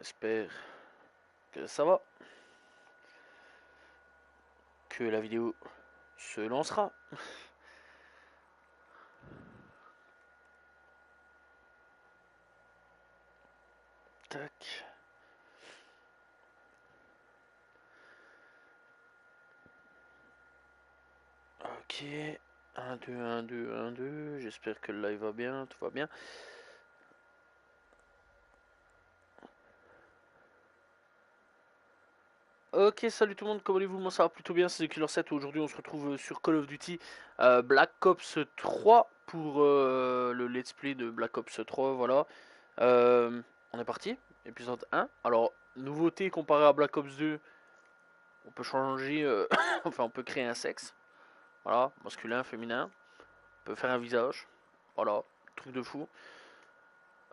J'espère que ça va, que la vidéo se lancera. Tac. Ok. 1, 2, 1, 2, 1, 2. J'espère que le live va bien, tout va bien. Ok, salut tout le monde, comment allez-vous? Moi ça va plutôt bien, c'est Killer 7. Aujourd'hui on se retrouve sur Call of Duty Black Ops 3 pour le let's play de Black Ops 3. Voilà. Euh, on est parti, épisode 1. Alors, nouveauté comparé à Black Ops 2, on peut changer, enfin on peut créer un sexe. Voilà, masculin, féminin. On peut faire un visage. Voilà, truc de fou.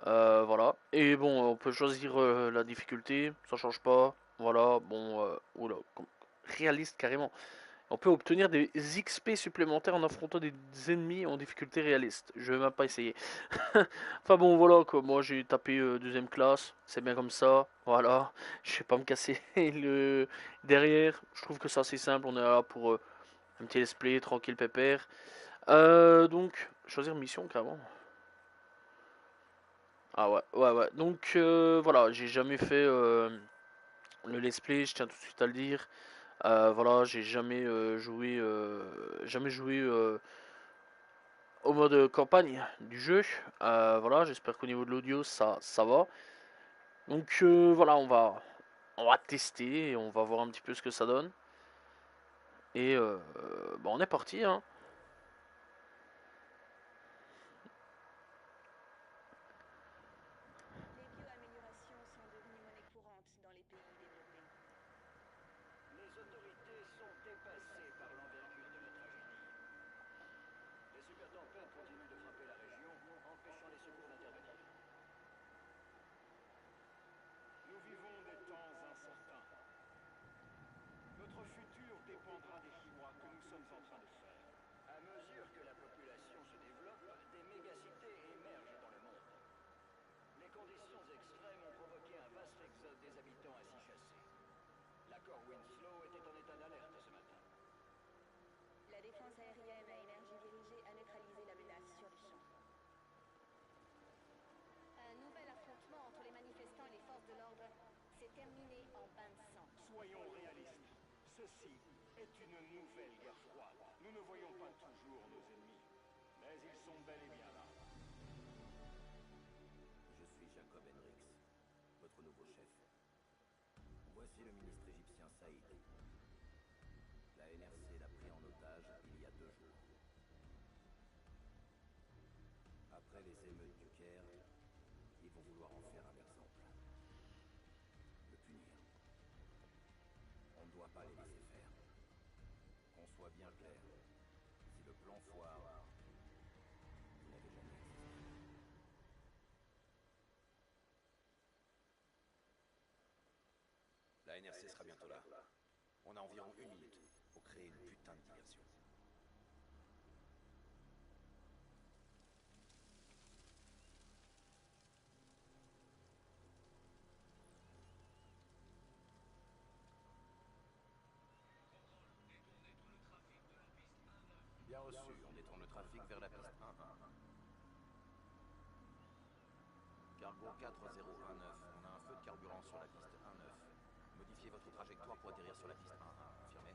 Voilà. Et bon, on peut choisir la difficulté, ça change pas. Voilà, bon, oula, réaliste carrément. On peut obtenir des XP supplémentaires en affrontant des ennemis en difficulté réaliste. Je vais même pas essayer. Enfin bon, voilà quoi. Moi j'ai tapé deuxième classe, c'est bien comme ça. Voilà, je vais pas me casser le derrière. Je trouve que c'est assez simple. On est là pour un petit let's play tranquille pépère. Donc, choisir mission carrément. Ah ouais, ouais, ouais. Donc voilà, j'ai jamais fait le let's play, je tiens tout de suite à le dire. Voilà, j'ai jamais joué au mode campagne du jeu. Voilà, j'espère qu'au niveau de l'audio ça va. Donc voilà, on va tester et on va voir un petit peu ce que ça donne. Et bon, on est parti, hein. Les bioaméliorations sont devenues monnaie courante dans les pays développés. Les autorités sont dépassées par l'envergure de la tragédie. Les supertempêtes continuent de frapper la région, empêchant les secours d'intervenir. Nous vivons des temps incertains. Notre futur dépendra des choix que nous sommes en train de faire. À mesure que la population se développe, des mégacités émergent dans le monde. Les conditions extrêmes ont provoqué un vaste exode des habitants ainsi chassés. L'accord Winslow était en état d'alerte ce matin. La défense aérienne à énergie dirigée a neutralisé la menace sur le champ. Un nouvel affrontement entre les manifestants et les forces de l'ordre s'est terminé en bain de sang. Soyons réalistes. Ceci est une nouvelle guerre froide. Nous ne voyons pas toujours nos ennemis, mais ils sont bel et bien là. Je suis Jacob Hendricks, votre nouveau chef. Voici le ministre égyptien Saïd. La NRC l'a pris en otage il y a 2 jours. Après les émeutes du Caire, ils vont vouloir en faire un exemple. Le punir. On ne doit pas les laisser faire. Qu'on soit bien clair. Si le plan foire, vous n'avez jamais existé. La NRC sera bientôt là. On a environ 1 minute pour créer une putain de diversion. Bien reçu, on détourne le trafic vers la piste 1-1. Cargo 4019, on a un feu de carburant sur la piste 1-9. Modifiez votre trajectoire pour atterrir sur la piste 1-1. Confirmé?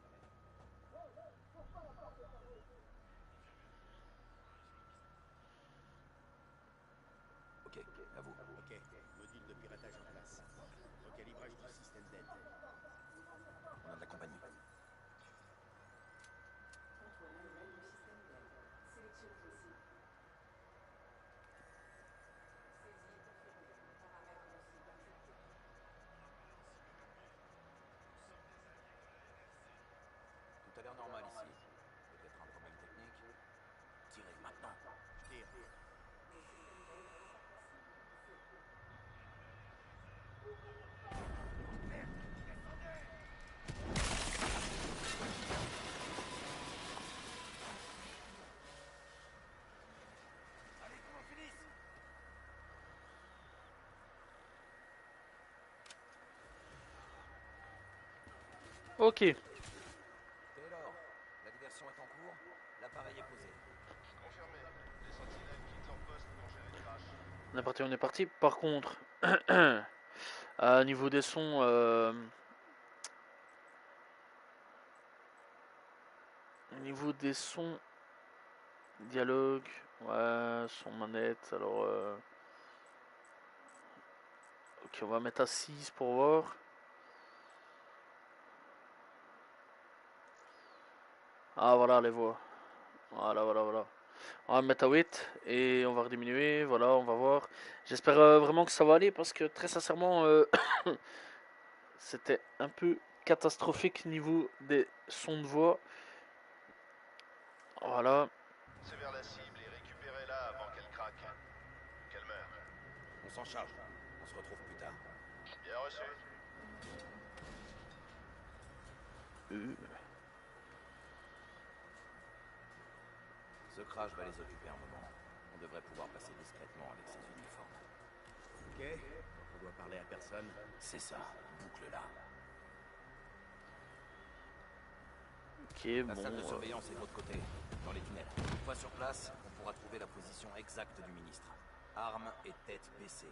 Ok, à vous. Ok, module de piratage en place. Recalibrage du système d'aide. On a de la compagnie. Contrôle manuel du système d'aide. Sélectionnez les cibles. Saisie confirmée. Paramètres de cible acceptés. Tout a l'air normal ici. Peut-être un problème technique? Tirez maintenant. Je tire. Le système d'aide reste accessible. Feu. Ok, Taylor, la diversion est en cours, l'appareil est posé. Confirmé. Les sentinelles quittent leur poste pour gérer le crash. on est parti, on est parti. Par contre, niveau des sons, niveau des sons, dialogue, ouais, son manette, alors... ok, on va mettre à 6 pour voir. Ah voilà les voix. Voilà, voilà, voilà. On va mettre à 8 et on va rediminuer, voilà, on va voir. J'espère vraiment que ça va aller parce que très sincèrement, c'était un peu catastrophique niveau des sons de voix. Voilà. C'est vers la cible et récupérez-la avant qu'elle craque. Ou qu'elle meure. On s'en charge. On se retrouve plus tard. Bien reçu. Ce crash va les occuper un moment. On devrait pouvoir passer discrètement avec ces uniformes. Ok. Donc on doit parler à personne. C'est ça, boucle-là. Ok, La bon. salle de surveillance est de l'autre côté, dans les tunnels. Une fois sur place, on pourra trouver la position exacte du ministre. Armes et tête baissée.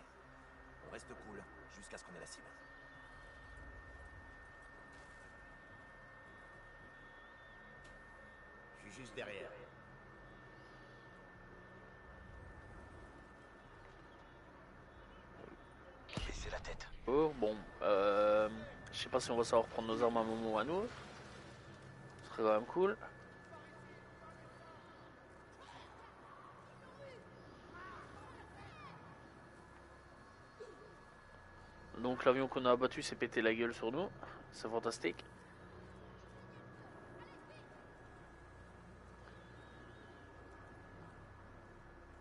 On reste cool jusqu'à ce qu'on ait la cible. Je suis juste derrière. Baissez la tête. Oh, bon. Je sais pas si on va savoir prendre nos armes à un moment ou à un autre. Ce serait quand même cool. Donc l'avion qu'on a abattu s'est pété la gueule sur nous. C'est fantastique.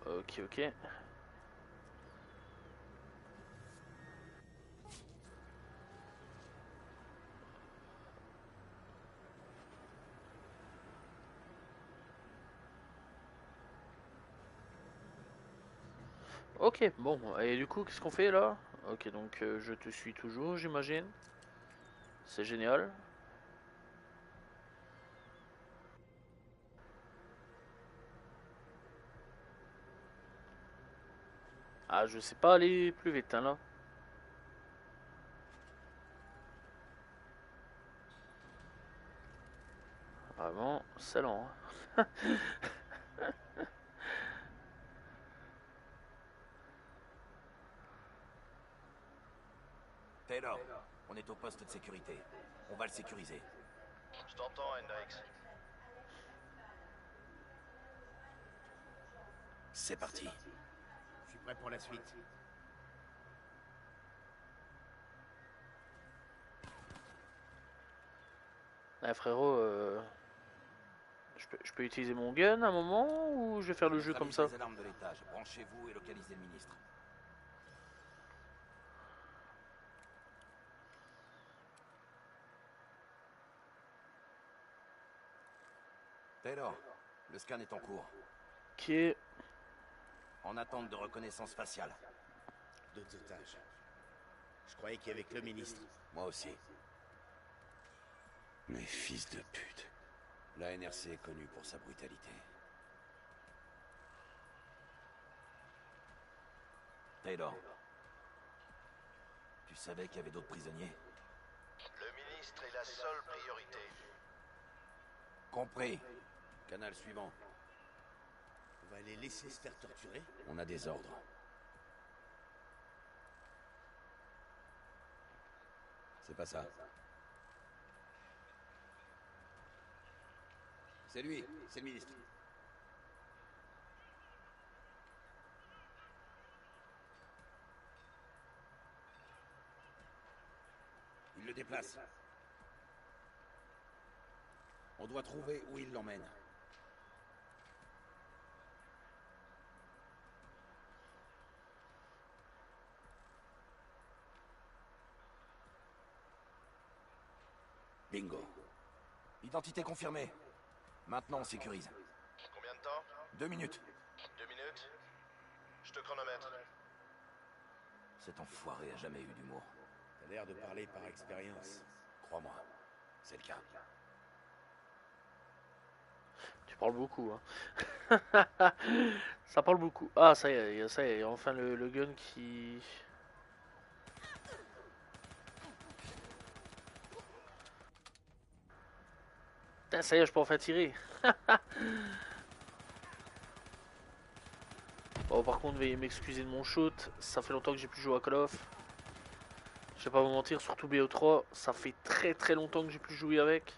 Ok, ok. Ok, bon. Et du coup, qu'est-ce qu'on fait là? Ok, donc je te suis toujours, j'imagine. C'est génial. Ah, je sais pas aller plus vite, hein, là. Vraiment, c'est lent. Hein. Taylor, on est au poste de sécurité. On va le sécuriser. Je t'entends, Hendrix. C'est parti. Je suis prêt pour la suite. Eh, frérot, je peux utiliser mon gun à un moment ou je vais faire le jeu comme Neutralise ça? les alarmes de l'étage. Branchez-vous et localisez le ministre. Taylor, le scan est en cours. Ok. En attente de reconnaissance faciale. D'autres otages. Je croyais qu'il y avait que le ministre. Moi aussi. Mais fils de pute. La NRC est connue pour sa brutalité. Taylor. Tu savais qu'il y avait d'autres prisonniers? Le ministre est la seule priorité. Compris. Canal suivant. On va les laisser se faire torturer? On a des ordres. C'est pas ça. C'est lui, c'est le ministre. Il le déplace. On doit trouver où il l'emmène. Bingo. Identité confirmée. Maintenant, on sécurise. Combien de temps? 2 minutes. 2 minutes? Je te chronomètre. Cet enfoiré a jamais eu d'humour. T'as l'air de parler par expérience. Crois-moi. C'est le cas. Tu parles beaucoup, hein. Ça parle beaucoup. Ah, ça y est, ça y est, enfin le gun qui... Putain, ça y est, je peux enfin tirer. Bon, par contre, veuillez m'excuser de mon shoot. Ça fait longtemps que j'ai plus joué à Call of. Je vais pas vous mentir, surtout BO3, ça fait très très longtemps que j'ai plus joué avec.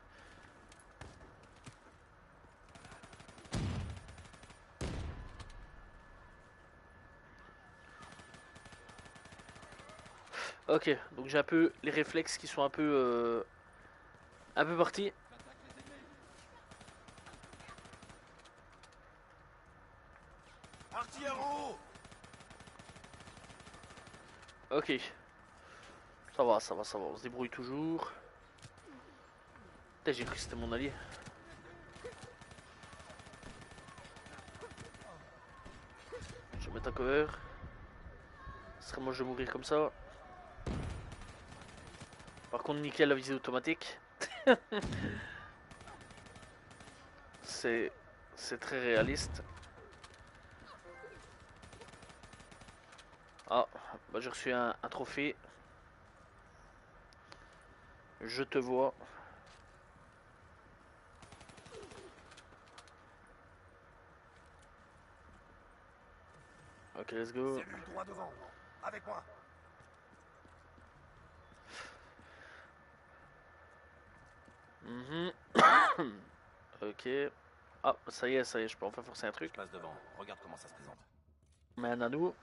Ok, donc j'ai un peu les réflexes qui sont un peu partis. Artilleurs en haut! Ok, ça va, ça va, ça va, on se débrouille toujours. Putain, j'ai cru que c'était mon allié. Je vais mettre un cover. Ce serait moi je vais mourir comme ça. Par contre, nickel la visée automatique. C'est très réaliste. Ah, bah j'ai reçu un trophée. Je te vois. Ok, let's go. Cellule droit devant. Avec moi. Mhm. Ok. Ah, ça y est, je peux enfin forcer un Je truc. passe devant. Regarde comment ça se présente. Mais un anneau.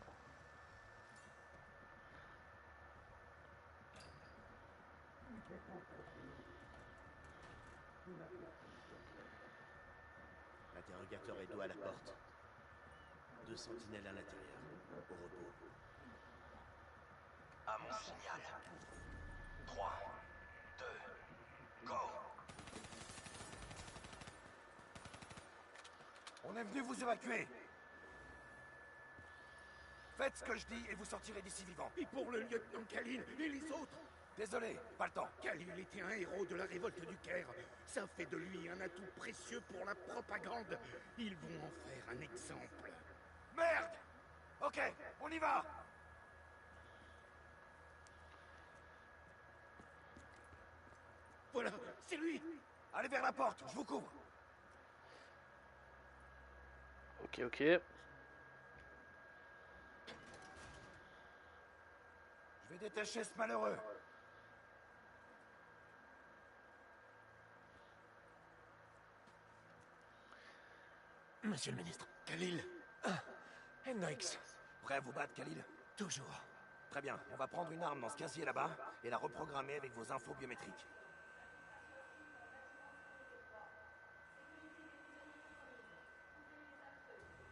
L'interrogateur est dos à la porte. 2 sentinelles à l'intérieur, au repos. À mon signal. 3, 2, go! On est venu vous évacuer. Faites ce que je dis et vous sortirez d'ici vivant. Et pour le lieutenant Khalil et les autres? Désolé, pas le temps. Khalil était un héros de la révolte du Caire. Ça fait de lui un atout précieux pour la propagande. Ils vont en faire un exemple. Merde! Ok, on y va! Voilà, c'est lui. Allez vers la porte, je vous couvre. Ok, ok. Je vais détacher ce malheureux. Monsieur le ministre, Khalil. Hendrix. Prêt à vous battre, Khalil? Toujours. Très bien, on va prendre une arme dans ce casier là-bas et la reprogrammer avec vos infos biométriques.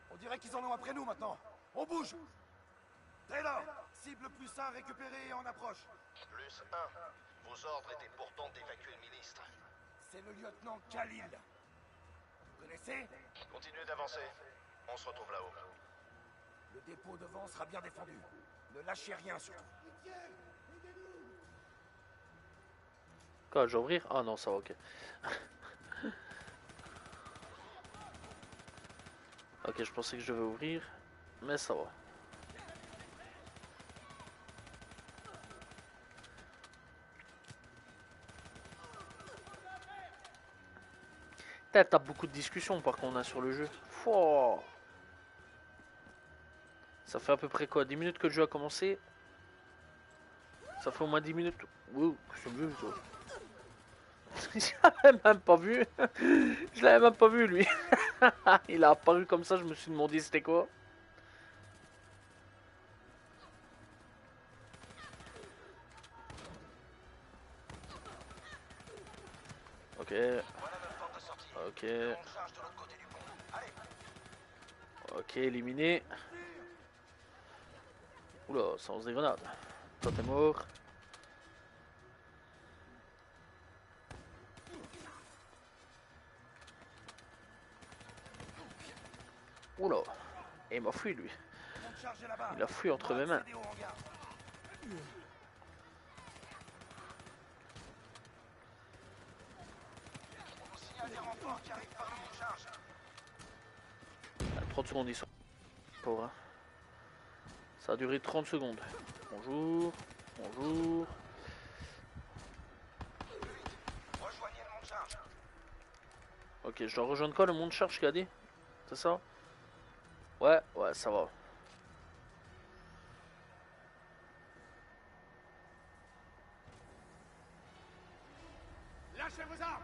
On dirait qu'ils en ont après nous maintenant. On bouge! Taylor, cible plus 1 récupérée et en approche. Plus 1. Vos ordres étaient pourtant d'évacuer le ministre. C'est le lieutenant Khalil. Vous connaissez? Continuez d'avancer. On se retrouve là-haut. Le dépôt devant sera bien défendu. Ne lâchez rien surtout. Quoi, je vais ouvrir? Ah non, ça va, ok. Ok, je pensais que je devais ouvrir, mais ça va. T'as beaucoup de discussions par contre on a sur le jeu. Fouah. Ça fait à peu près quoi? 10 minutes que le jeu a commencé? Ça fait au moins 10 minutes. Wow, c'est mieux toi. Je l'avais même pas vu. Je l'avais même pas vu lui. Il a apparu comme ça, je me suis demandé c'était quoi. Ok. Voilà notre porte de sortie. Ok. On charge de l'autre côté du pont. Allez! Ok, éliminé. Oula, ça lance des grenades. Toi t'es mort. Oula. Et il m'a fui lui. On charge là-bas. Il a fui entre mes mains. Accédez au hangar. renforts qui arrivent par le mont de charge. 30 secondes, ils sont pauvres. Hein. Ça a duré 30 secondes. Bonjour. Bonjour. Rejoignez le mont de charge. Ok, je dois rejoindre quoi, le mont de charge qu'il a dit? C'est ça? Ouais, ouais, ça va. Lâchez vos armes!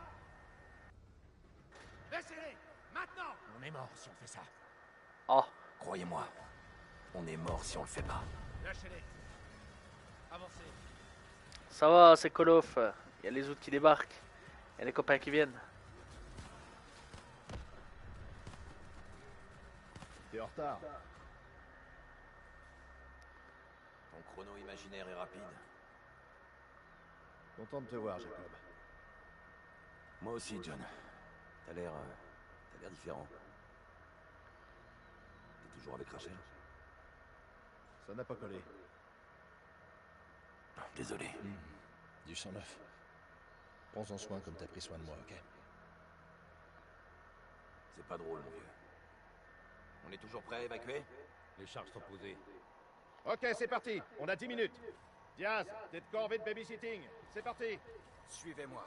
Laissez-les! Maintenant! On est mort si on fait ça. Ah, Croyez-moi, on est mort si on le fait pas. Lâchez-les! Avancez! ça va, c'est Call of. Il y a les autres qui débarquent. Il y a les copains qui viennent. T'es en retard. Ton chrono imaginaire est rapide. Content de te voir, Jacob. Moi aussi, John. T'as l'air différent. T'es toujours avec Rachel? Ça n'a pas collé. Désolé. Du sang neuf. Prends-en soin comme t'as pris soin de moi, ok? C'est pas drôle, mon vieux. On est toujours prêt à évacuer? Les charges sont posées. Ok, c'est parti. On a 10 minutes. Diaz, t'es de corvée de babysitting. C'est parti. Suivez-moi.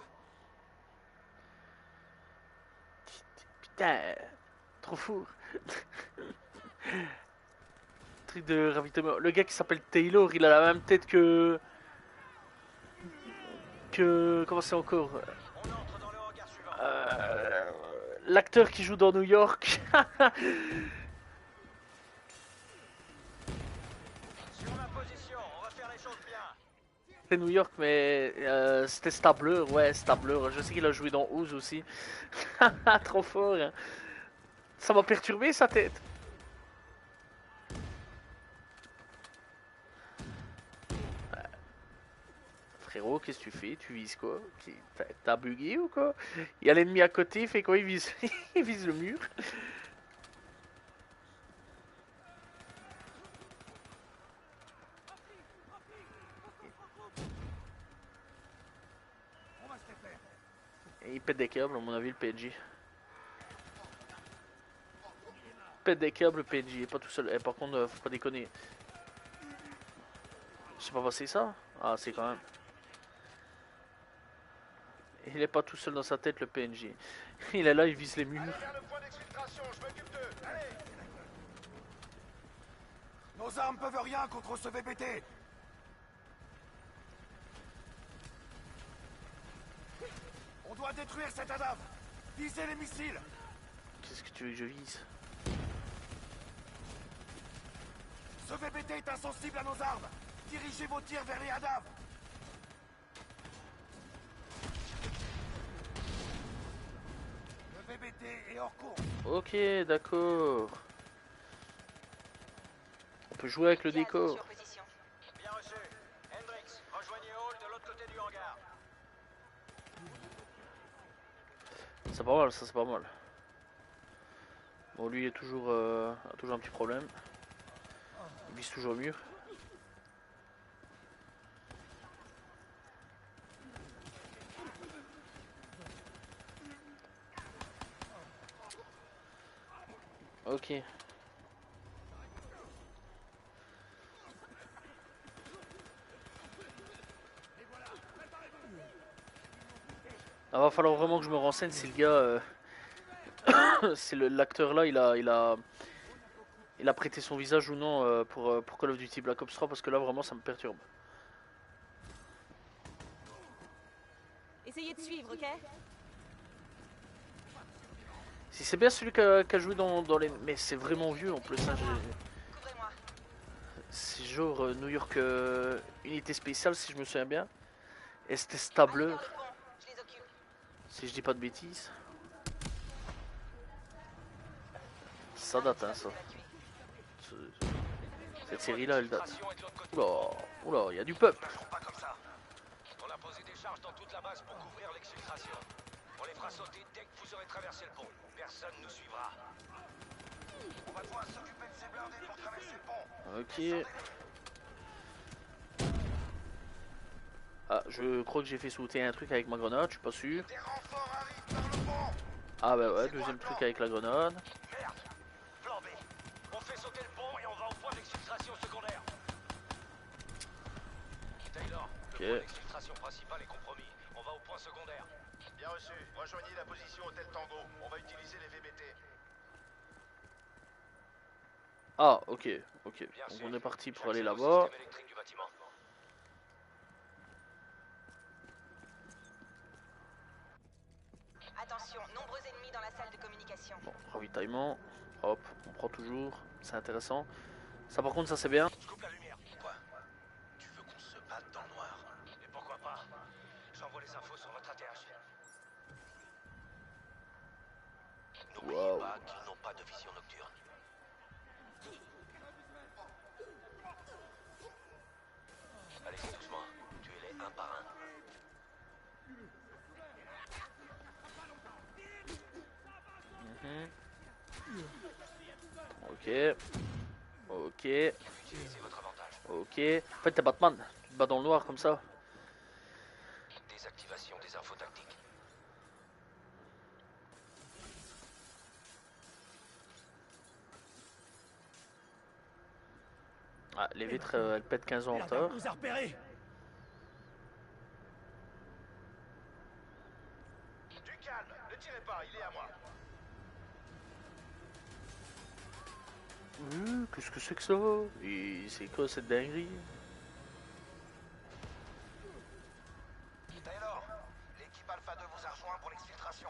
Putain, trop fou. Truc de ravitaillement. Le gars qui s'appelle Taylor, il a la même tête que... Comment c'est encore? L'acteur qui joue dans New York. Sur ma position, on va faire les choses bien. C'est New York, mais c'était Stabler, ouais, Stabler. Je sais qu'il a joué dans Oz aussi. Trop fort. Hein. Ça m'a perturbé sa tête. Frérot, qu'est-ce que tu fais? Tu vises quoi? T'as bugué ou quoi? Il y a l'ennemi à côté, il fait quoi? Il vise, il vise le mur. Et il pète des câbles, à mon avis, le PNJ. Il pète des câbles, le PNJ, il est pas tout seul. Par contre, faut pas déconner. C'est pas passé ça? Ah, c'est quand même. Il est pas tout seul dans sa tête, le PNJ. Il est là, il vise les murs. Allez vers le point d'exfiltration, je m'occupe d'eux. Allez. Nos armes peuvent rien contre ce VBT. On doit détruire cet ADAV. Visez les missiles. Qu'est-ce que tu veux que je vise? Ce VBT est insensible à nos armes. Dirigez vos tirs vers les ADAV. Le VBT est hors course. Ok, d'accord. On peut jouer avec le décor. Bien reçu. Hendrix, rejoignez Hall de l'autre côté du hangar. C'est pas mal, ça c'est pas mal. Bon, lui il est toujours, a toujours un petit problème. Il vise toujours le mur. Ok. Ah, va falloir vraiment que je me renseigne si le gars, si l'acteur là, il a prêté son visage ou non pour Call of Duty Black Ops 3 parce que là vraiment ça me perturbe. Essayez de suivre, ok? Si c'est bien celui qui a joué dans les... Mais c'est vraiment vieux en plus. Hein, c'est genre New York Unité Spéciale si je me souviens bien. Et c'était Stabler. Si je dis pas de bêtises. Ça date hein ça. Cette série là elle date. Oula, oula, il y a du peuple. Pas comme ça. On a posé des charges dans toute la base pour couvrir l'exfiltration. On les fera sauter dès que vous aurez traversé le pont. Personne ne nous suivra. On va devoir s'occuper de ces blindés pour traverser le pont. Ok. Ah, je crois que j'ai fait sauter un truc avec ma grenade, je suis pas sûr. Des renforts arrivent par le pont. Ah bah ouais, deuxième truc avec la grenade. Merde. Plan B. On fait sauter le pont et on va au point d'exfiltration secondaire. Taylor, Ok. le point d'exfiltration principal est compromis. On va au point secondaire. Bien reçu. Rejoignez la position Hôtel Tango. On va utiliser les VBT. Ah, ok, ok. Bien Donc sûr. on est parti pour J'accède aller au là-bas. système électrique du bâtiment. Attention, nombreux ennemis dans la salle de communication. Bon, ravitaillement. Hop, on prend toujours. C'est intéressant. Ça par contre, ça c'est bien. Je coupe la lumière. Quoi? Tu veux qu'on se batte dans le noir? Et pourquoi pas? J'envoie les infos sur votre ATH. N'oubliez Wow. pas qu'ils n'ont pas de vision nocturne. Allez-y doucement. Tuez-les un par un. Mhm. Ok. Ok. Utilisez votre avantage. Ok. En fait, t'es Batman. Tu te bats dans le noir comme ça. Désactivation des infos tactiques. Ah, les vitres, elles pètent 15 ans en retard. On nous a repérés. Du calme. Ne tirez pas. Il est à moi. Qu'est-ce que c'est que ça? Et c'est quoi cette dinguerie? Taylor, l'équipe Alpha 2 vous a rejoint pour l'exfiltration.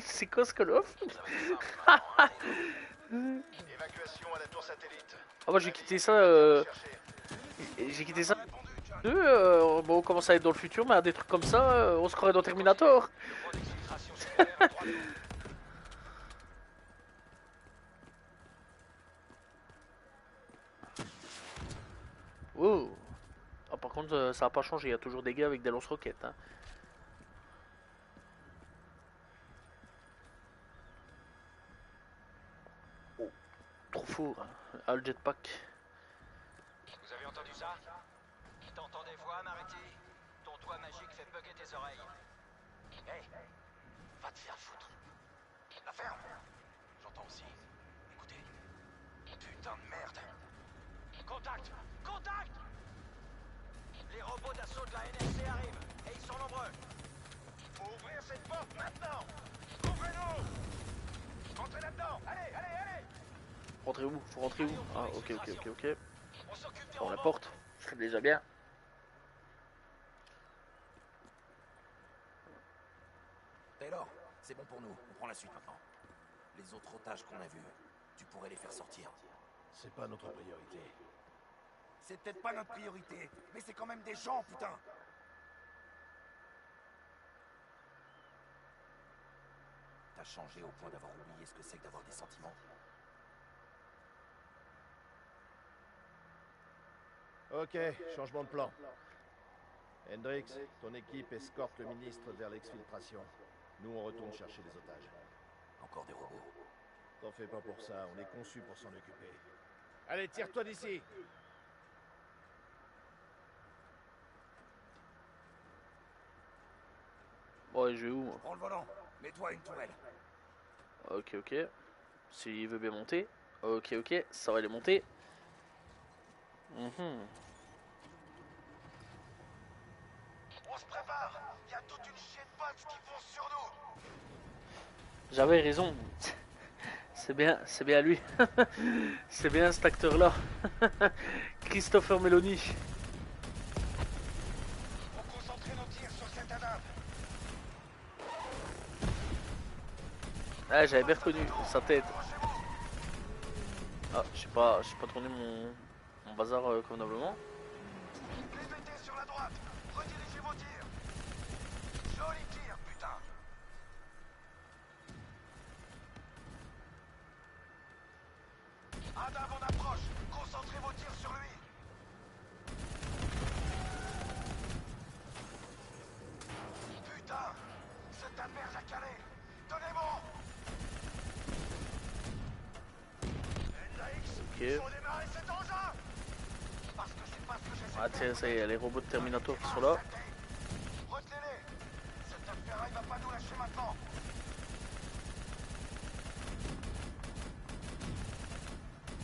C'est quoi ce Call of? Ça va être simple maintenant, hein, Évacuation à la tour satellite. Ah, moi j'ai quitté ça. Cherchez. J'ai quitté ça. Bon, on commence à être dans le futur, mais à des trucs comme ça, on se croirait dans Terminator. Le point d'exfiltration secondaire est droit devant. Oh. Ah, par contre, ça a pas changé. Il y a toujours des gars avec des lance-roquettes. Hein. Oh, trop fort. Hein. Ah, le jetpack. Vous avez entendu ça? T'entends des voix, Mariti? Ton doigt magique fait bugger tes oreilles. Hey, va te faire foutre. La ferme. J'entends aussi. Écoutez. Putain de merde. Contact! Contact! Les robots d'assaut de la NSC arrivent. Et ils sont nombreux. Faut ouvrir cette porte maintenant. Ouvrez-nous. Entrez là-dedans. Allez, allez, allez. Rentrez où? Faut rentrer où? Ah, ok, ok, ok, ok. On s'occupe des Bon, la robots. porte. C'est déjà bien. Taylor, c'est bon pour nous. On prend la suite maintenant. Les autres otages qu'on a vus, tu pourrais les faire sortir. C'est pas notre priorité. C'est peut-être pas notre priorité, mais c'est quand même des gens, putain. T'as changé au point d'avoir oublié ce que c'est que d'avoir des sentiments. Ok, changement de plan. Hendrix, ton équipe escorte le ministre vers l'exfiltration. Nous, on retourne chercher les otages. Encore des robots. T'en fais pas pour ça, on est conçu pour s'en occuper. Allez, tire-toi d'ici. Bon, je vais où moi? Prends le volant, mets-toi une tourelle. Ok, ok. S'il veut bien monter. Ok, ok. Ça va les monter. Mhm. On se prépare. Il y a toute une chier de bots qui foncent sur nous. J'avais raison. C'est bien lui. C'est bien cet acteur-là. Christopher Meloni. On concentre nos tirs sur cette ADAM. Ah, j'avais bien reconnu sa tête. Ah, j'ai pas tourné mon bazar convenablement. Les BT sur la droite. Redirigez vos tirs. Joli tir, putain. Adam, on approche. Concentrez vos tirs sur lui. Putain, cette alberge a calé. Tenez bon. Ok. Faut démarrer cet engin. Parce que c'est pas ce que j'essaie Ah, de tiens, ça y est, il y a les robots de Terminator qui sont là. Retenez-les. Cette ferraille va pas nous lâcher maintenant.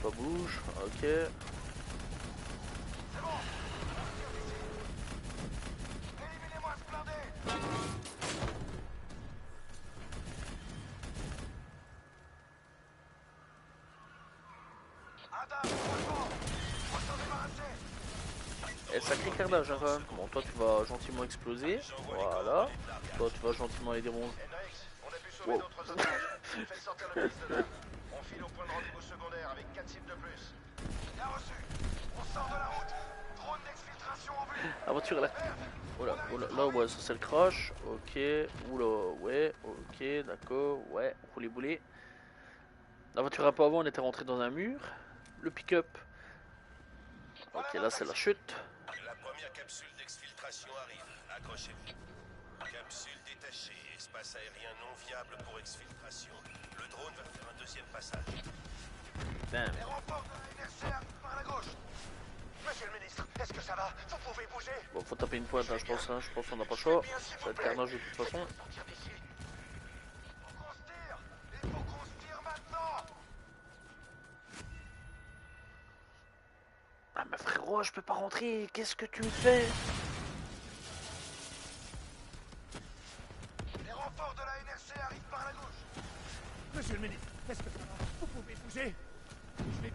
Toi bouge, ok. Éliminez-moi ce blindé. Adam, franchement, faut s'en débarrasser. Et sacré carnage hein, quand même. Bon, toi tu vas gentiment exploser. Voilà. Toi tu vas gentiment les démonter. Hendrix, on a pu sauver Wow. d'autres otages. Faites sortir le ministre de Dame. On file au point de rendez-vous secondaire avec 4 cibles de plus. Bien reçu. On sort de la route. Drone d'exfiltration en vue. Aventure là. Voilà, voilà, là ouais, ça c'est le crash. Ok. Oula, ouais, ok, d'accord, ouais, roulez boulet. L'aventure un peu avant, on était rentré dans un mur. Le pick-up. Ok, là c'est la chute. La première capsule d'exfiltration arrive. Accrochez-vous. Capsule détachée. Espace aérien non viable pour exfiltration. Le drone va faire un deuxième passage. Damn. Les renforts de la NRC arrivent par la gauche. Monsieur le ministre, est-ce que ça va? Vous pouvez bouger? Bon, faut taper une pointe, hein, je pense. Hein, je pense qu'on n'a pas le choix. Ça va être carnage de toute façon. Sortir d'ici. Faut qu'on se tire. Il faut qu'on se tire maintenant. Ah, mais frérot, je peux pas rentrer. Qu'est-ce que tu me fais? Les renforts de la NRC arrivent par la gauche. Monsieur le ministre, est-ce que vous pouvez bouger? Je vais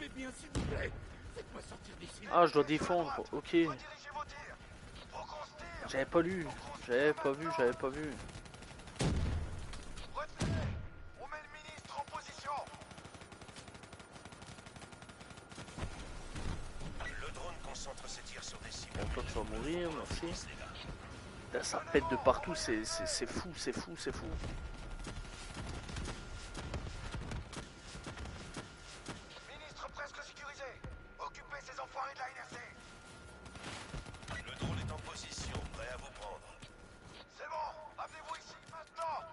bien, s'il vous plaît. Faites-moi sortir d'ici. Ah, je dois défendre. Ok. Redirigez vos tirs. Faut qu'on se tire. J'avais pas lu. J'avais pas vu. Retirez. On met le ministre en position. Le drone concentre ses tirs sur des cibles. Bon, toi tu vas mourir, merci. Putain, ça pète de partout, c'est fou, c'est fou, c'est fou. Ministre presque sécurisé. Occupez ces enfoirés de la NRC. Le drone est en position, prêt à vous prendre. C'est bon. Amenez-vous ici maintenant.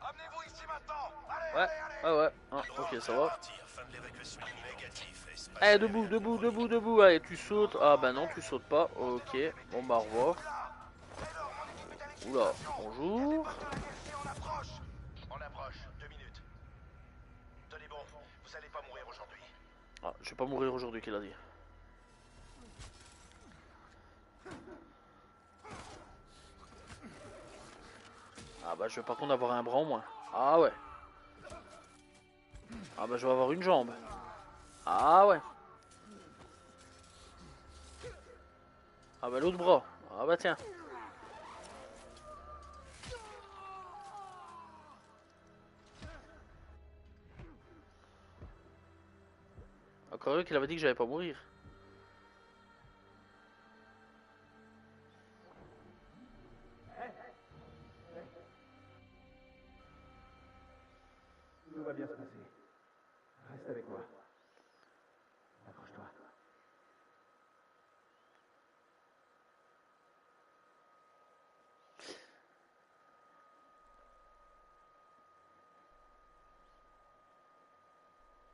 Amenez-vous ici maintenant. Allez, Ouais, allez, allez. ouais. Ah, ok, ça va. Partir, fin de l'évacuation. Négatif. Espace Eh, debout. Allez, tu sautes. Ah, bah non, tu sautes pas. Ok, bon, bah, au revoir. Oula, bonjour. On approche, 2 minutes. Tenez bon, vous allez pas mourir aujourd'hui. Ah, je vais pas mourir aujourd'hui, qu'il a dit. Ah, bah, je vais par contre avoir un bras en moins. Ah, ouais. Ah, bah, je vais avoir une jambe. Ah, ouais. Ah, bah, l'autre bras. Ah, bah, tiens. Encore eux qu'il avait dit que j'allais pas mourir. Tout va bien se passer. Reste avec moi. Accroche-toi.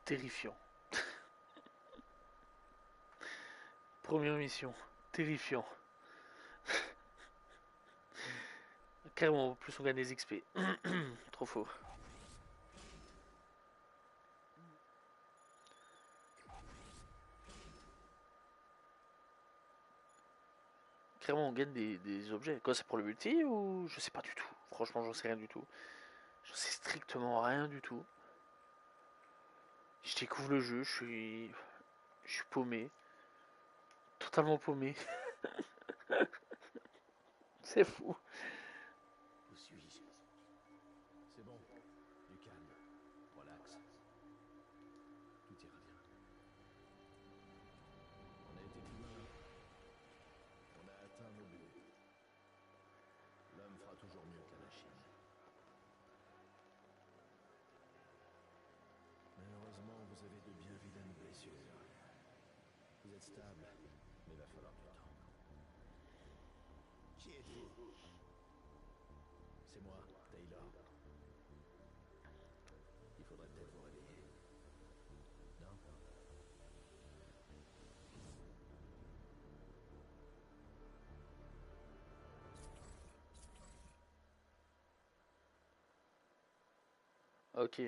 Terrifiant. Première mission. Terrifiant. Carrément, en plus on gagne des XP. Trop fort. Clairement, on gagne des objets. Quoi, c'est pour le multi ou je sais pas du tout. Franchement, j'en sais rien du tout. J'en sais strictement rien du tout. Je découvre le jeu, je suis paumé. Totalement paumé. C'est fou. Où suis-je? C'est bon. Du calme. Relax. Tout ira bien. On a été plus loin. On a atteint nos buts. L'homme fera toujours mieux que la machine. Malheureusement, vous avez de bien vilaines blessures. Vous êtes stable, mais il va falloir du temps. Qui êtes-vous? C'est moi, Taylor. Il faudrait peut-être vous réveiller. Non? Ok.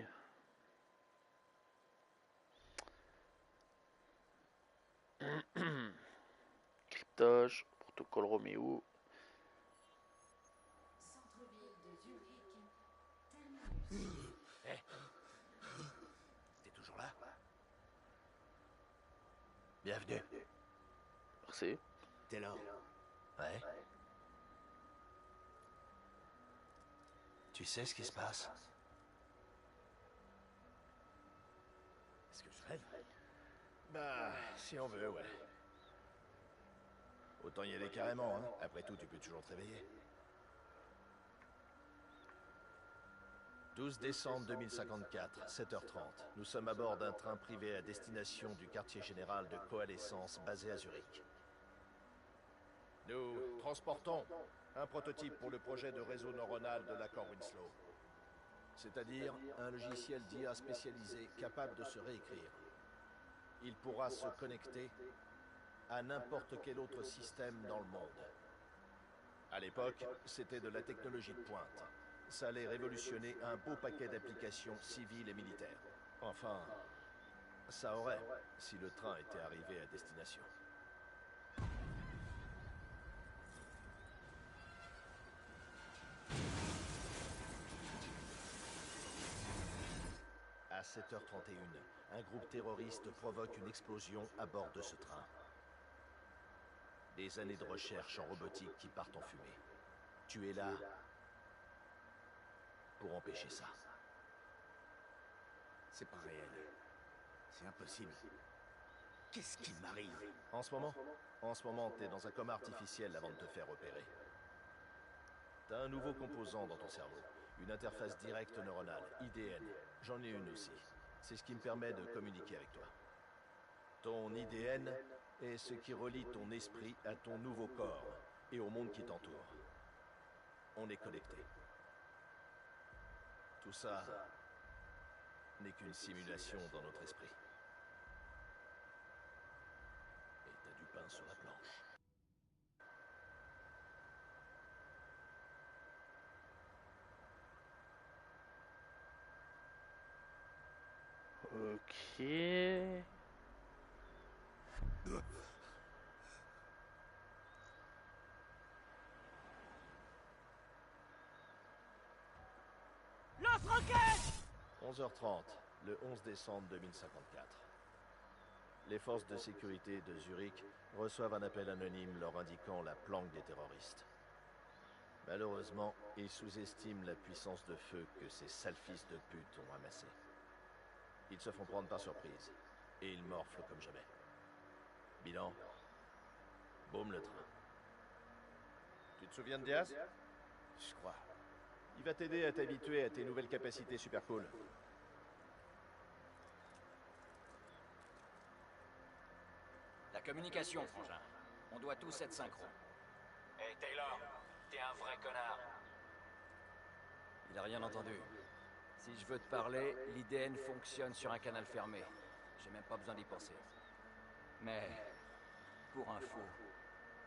étage, protocole Roméo. Centre-ville de Zurich. Terminus. Eh, t'es toujours là? Bienvenue. Merci. Taylor, Ouais. Tu sais ce qui se passe? Est-ce que je rêve? Bah, si on veut, ouais. Autant y aller carrément, hein. Après tout, tu peux toujours te réveiller. 12 décembre 2054, 7h30. Nous sommes à bord d'un train privé à destination du quartier général de coalescence basé à Zurich. Nous transportons un prototype pour le projet de réseau neuronal de l'accord Winslow. C'est-à-dire un logiciel d'IA spécialisé capable de se réécrire. Il pourra se connecter à n'importe quel autre système dans le monde. À l'époque, c'était de la technologie de pointe. Ça allait révolutionner un beau paquet d'applications civiles et militaires. Enfin, ça aurait, si le train était arrivé à destination. À 7h31, un groupe terroriste provoque une explosion à bord de ce train. Des années de recherche en robotique qui partent en fumée. Tu es là pour empêcher ça. C'est pas réel. C'est impossible. Qu'est-ce qui m'arrive? En ce moment, t'es dans un coma artificiel avant de te faire opérer. T'as un nouveau composant dans ton cerveau. Une interface directe neuronale, IDN. J'en ai une aussi. C'est ce qui me permet de communiquer avec toi. Ton IDN est ce qui relie ton esprit à ton nouveau corps et au monde qui t'entoure. On est connectés. Tout ça n'est qu'une simulation dans notre esprit. Et t'as du pain sur la planche. Ok. Lance-roquette! 11h30, le 11 décembre 2054. Les forces de sécurité de Zurich reçoivent un appel anonyme leur indiquant la planque des terroristes. Malheureusement, ils sous-estiment la puissance de feu que ces sales fils de pute ont amassée. Ils se font prendre par surprise, et ils morflent comme jamais. Bilan, boum le train. Tu te souviens de Diaz? Je crois. Il va t'aider à t'habituer à tes nouvelles capacités super cool. La communication, frangin. On doit tous être synchro. Hey Taylor, t'es un vrai connard. Il a rien entendu. Si je veux te parler, l'IDN fonctionne sur un canal fermé. J'ai même pas besoin d'y penser. Mais, pour info,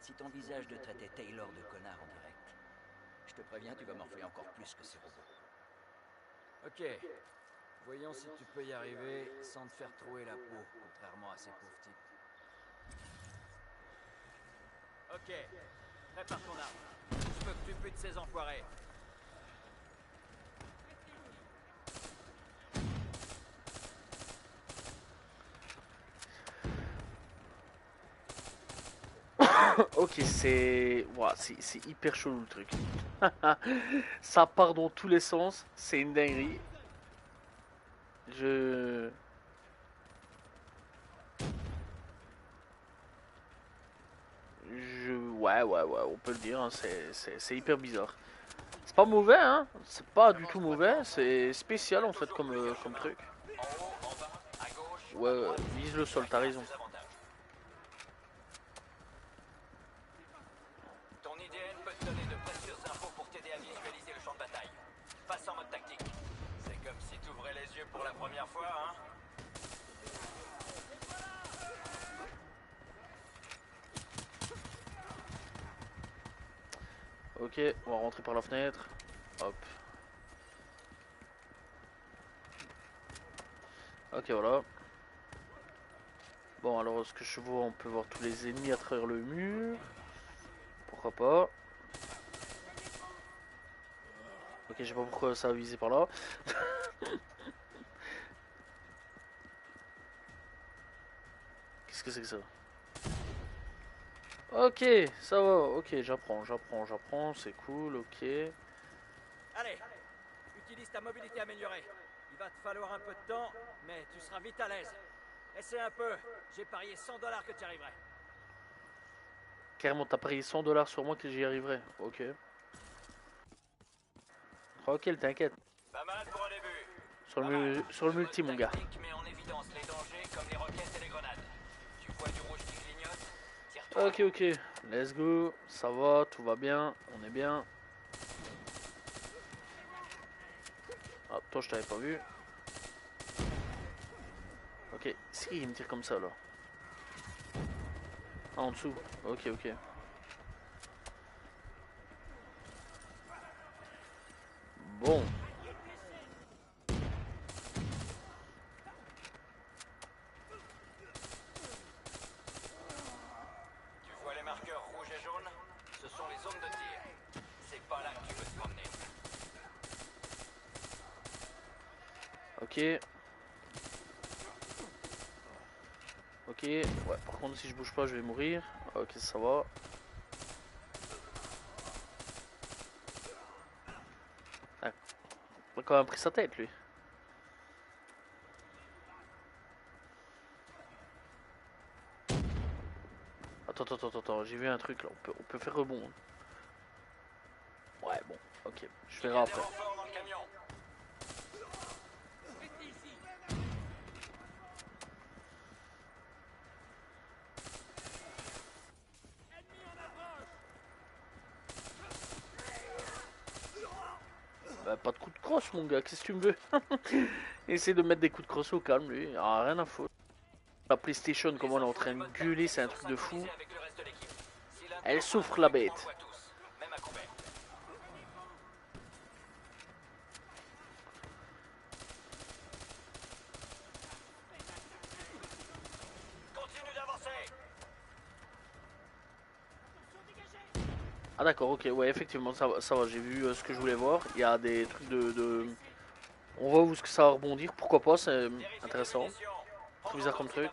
si t'envisages de traiter Taylor de connard en direct, je te préviens, tu vas morfler encore plus que ces robots. Ok. Voyons si tu peux y arriver sans te faire trouer la peau, contrairement à ces pauvres types. Ok. Prépare ton arme. Je veux que tu butes ces enfoirés. Ok, c'est... Ouah, c'est hyper chelou le truc. Ça part dans tous les sens, c'est une dinguerie. Ouais, on peut le dire, hein, c'est hyper bizarre. C'est pas mauvais, hein, c'est pas du tout mauvais, c'est spécial en fait comme truc. Ouais, vise le sol, t'as raison. Ton IDN peut te donner de précieuses infos pour t'aider à visualiser le champ de bataille. Passe en mode tactique. C'est comme si t'ouvrais les yeux pour la première fois, hein? Ok, on va rentrer par la fenêtre. Hop. Ok, voilà. Bon, alors ce que je vois, on peut voir tous les ennemis à travers le mur. Pourquoi pas. Ok, je sais pas pourquoi ça a visé par là. Qu'est-ce que c'est que ça? Ok, ça va, ok, j'apprends, c'est cool, ok. Allez, utilise ta mobilité améliorée. Il va te falloir un peu de temps, mais tu seras vite à l'aise. Essaie un peu, j'ai parié 100 $ que tu y arriverais. Carrément, t'as parié 100 $ sur moi que j'y arriverai, ok. Tranquille, t'inquiète. Pas mal pour un début. Sur le multi, mon gars. Met en évidence les dangers comme les roquettes et les grenades. Tu vois du rouge qui clignote? Tire-toi. Ok, ok, let's go, ça va, tout va bien, on est bien. Ah, toi je t'avais pas vu. Ok, si il me tire comme ça là. Ah, en dessous, ok, ok. Bon. Tu vois les marqueurs rouges et jaunes? Ce sont les zones de tir. C'est pas là que tu veux te promener. Ok. Ok, ouais, par contre si je bouge pas je vais mourir. Ok, ça va. Ah, il a quand même pris sa tête lui. Attends, j'ai vu un truc là, on peut faire rebond. Ouais, bon, ok, je verrai après. Bah, pas de coup de crosse mon gars, qu'est-ce que tu me veux? Essaye de mettre des coups de crosse au calme lui, ah, rien à foutre. La PlayStation, comment elle est en train de gueuler, c'est un truc de fou. Elle souffre la bête. Ah d'accord, ok, ouais, effectivement, ça va, j'ai vu ce que je voulais voir. Il y a des trucs de... On voit où ce que ça va rebondir, pourquoi pas, c'est intéressant. Très bizarre comme truc.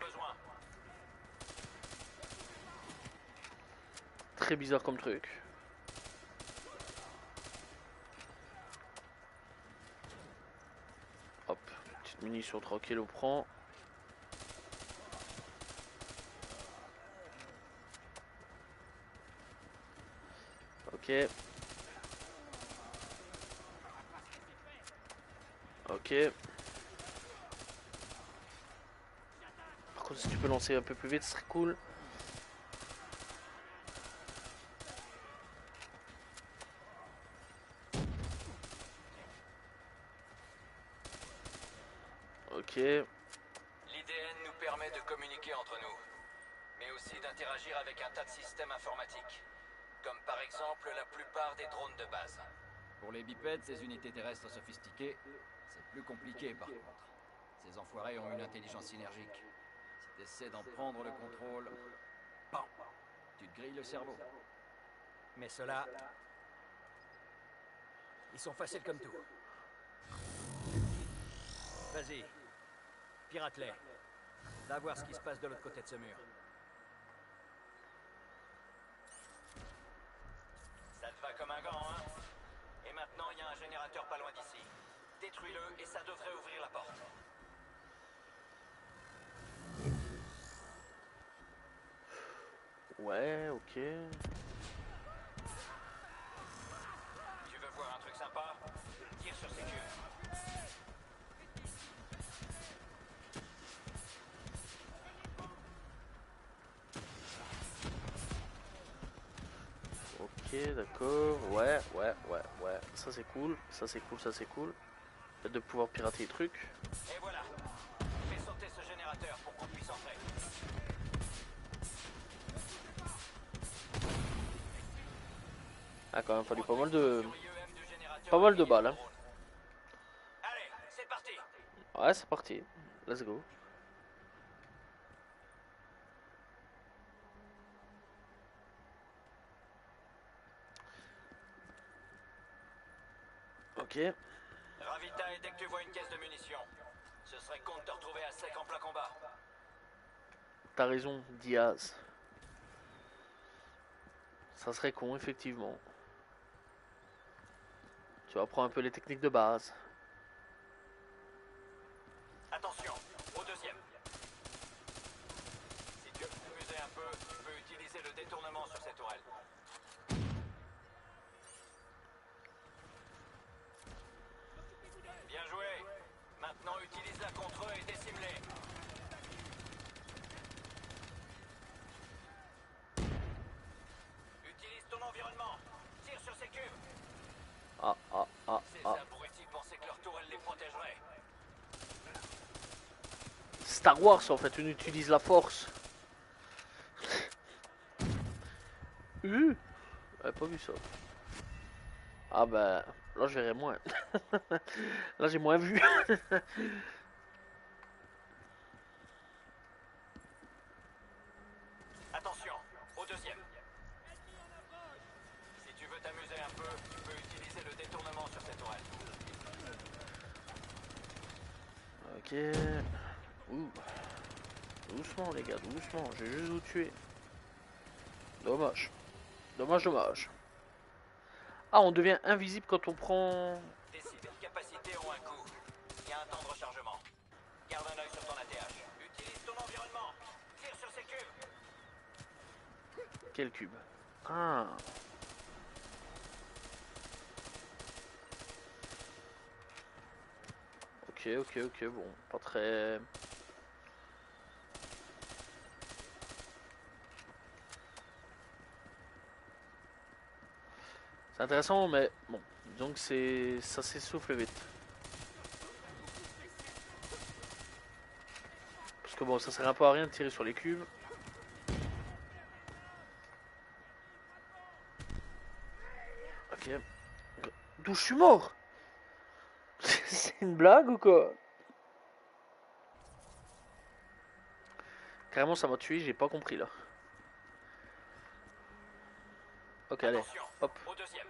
Très bizarre comme truc. Hop, petite munition tranquille, on prend. Ok. Ok. Par contre, si tu peux lancer un peu plus vite, ce serait cool. Ok. L'IDN nous permet de communiquer entre nous, mais aussi d'interagir avec un tas de systèmes informatiques, comme par exemple la plupart des drones de base. Pour les bipèdes, ces unités terrestres sophistiquées, c'est plus compliqué par contre. Ces enfoirés ont une intelligence synergique. Si t'essaies d'en prendre le contrôle, bam, tu te grilles le cerveau. Mais ceux-là, ils sont faciles comme tout. Vas-y, pirate-les. Va voir ce qui se passe de l'autre côté de ce mur. Ça te va comme un gant, hein? Et maintenant, il y a un générateur pas loin d'ici. Détruis-le et ça devrait ouvrir la porte. Ouais, ok. Tu veux voir un truc sympa? Tire sur ces queues. Ok, d'accord. Ouais. Ça c'est cool. Ça c'est cool. Le fait de pouvoir pirater les trucs. Et voilà. Fais sauter ce générateur pour qu'on puisse entrer. Ah, quand même fallu pas mal de... Pas mal de balles, hein. Allez, c'est parti. Ouais, c'est parti. Let's go. Ok. Ravitaille dès que tu vois une caisse de munitions. Ce serait con de te retrouver à sec en plein combat. T'as raison, Diaz. Ça serait con, effectivement. Tu apprends un peu les techniques de base. Attention, au deuxième. Si tu veux t'amuser un peu, tu peux utiliser le détournement sur ces tourelles. Bien joué. Maintenant, utilise-la contre eux et décime-les. Utilise ton environnement. Tire sur ces cubes. Ah. Ces abrutis pensaient que leur tourelle les protégerait. Star Wars, en fait, on utilise la force. J'avais pas vu ça. Ah bah, là je verrai moins. Là j'ai moins vu. Attention, au deuxième. Si tu veux t'amuser un peu, tu peux utiliser le détournement sur cette tourelle. Ok. Ouh. Doucement les gars, doucement. J'ai juste vous tuer. Dommage. Dommage. Ah, on devient invisible quand on prend... Tes capacités ont un coût. Il y a un temps de rechargement. Garde un œil sur ton ATH. Utilise ton environnement. Tire sur ces cubes. Quel cube? Ah. Ok, bon, pas très... C'est intéressant, mais bon, donc ça s'essouffle vite. Parce que bon, ça sert un peu à rien de tirer sur les cubes. Ok. D'où je suis mort? C'est une blague ou quoi? Carrément, ça m'a tué, j'ai pas compris là. Ok, allez, hop. Au deuxième.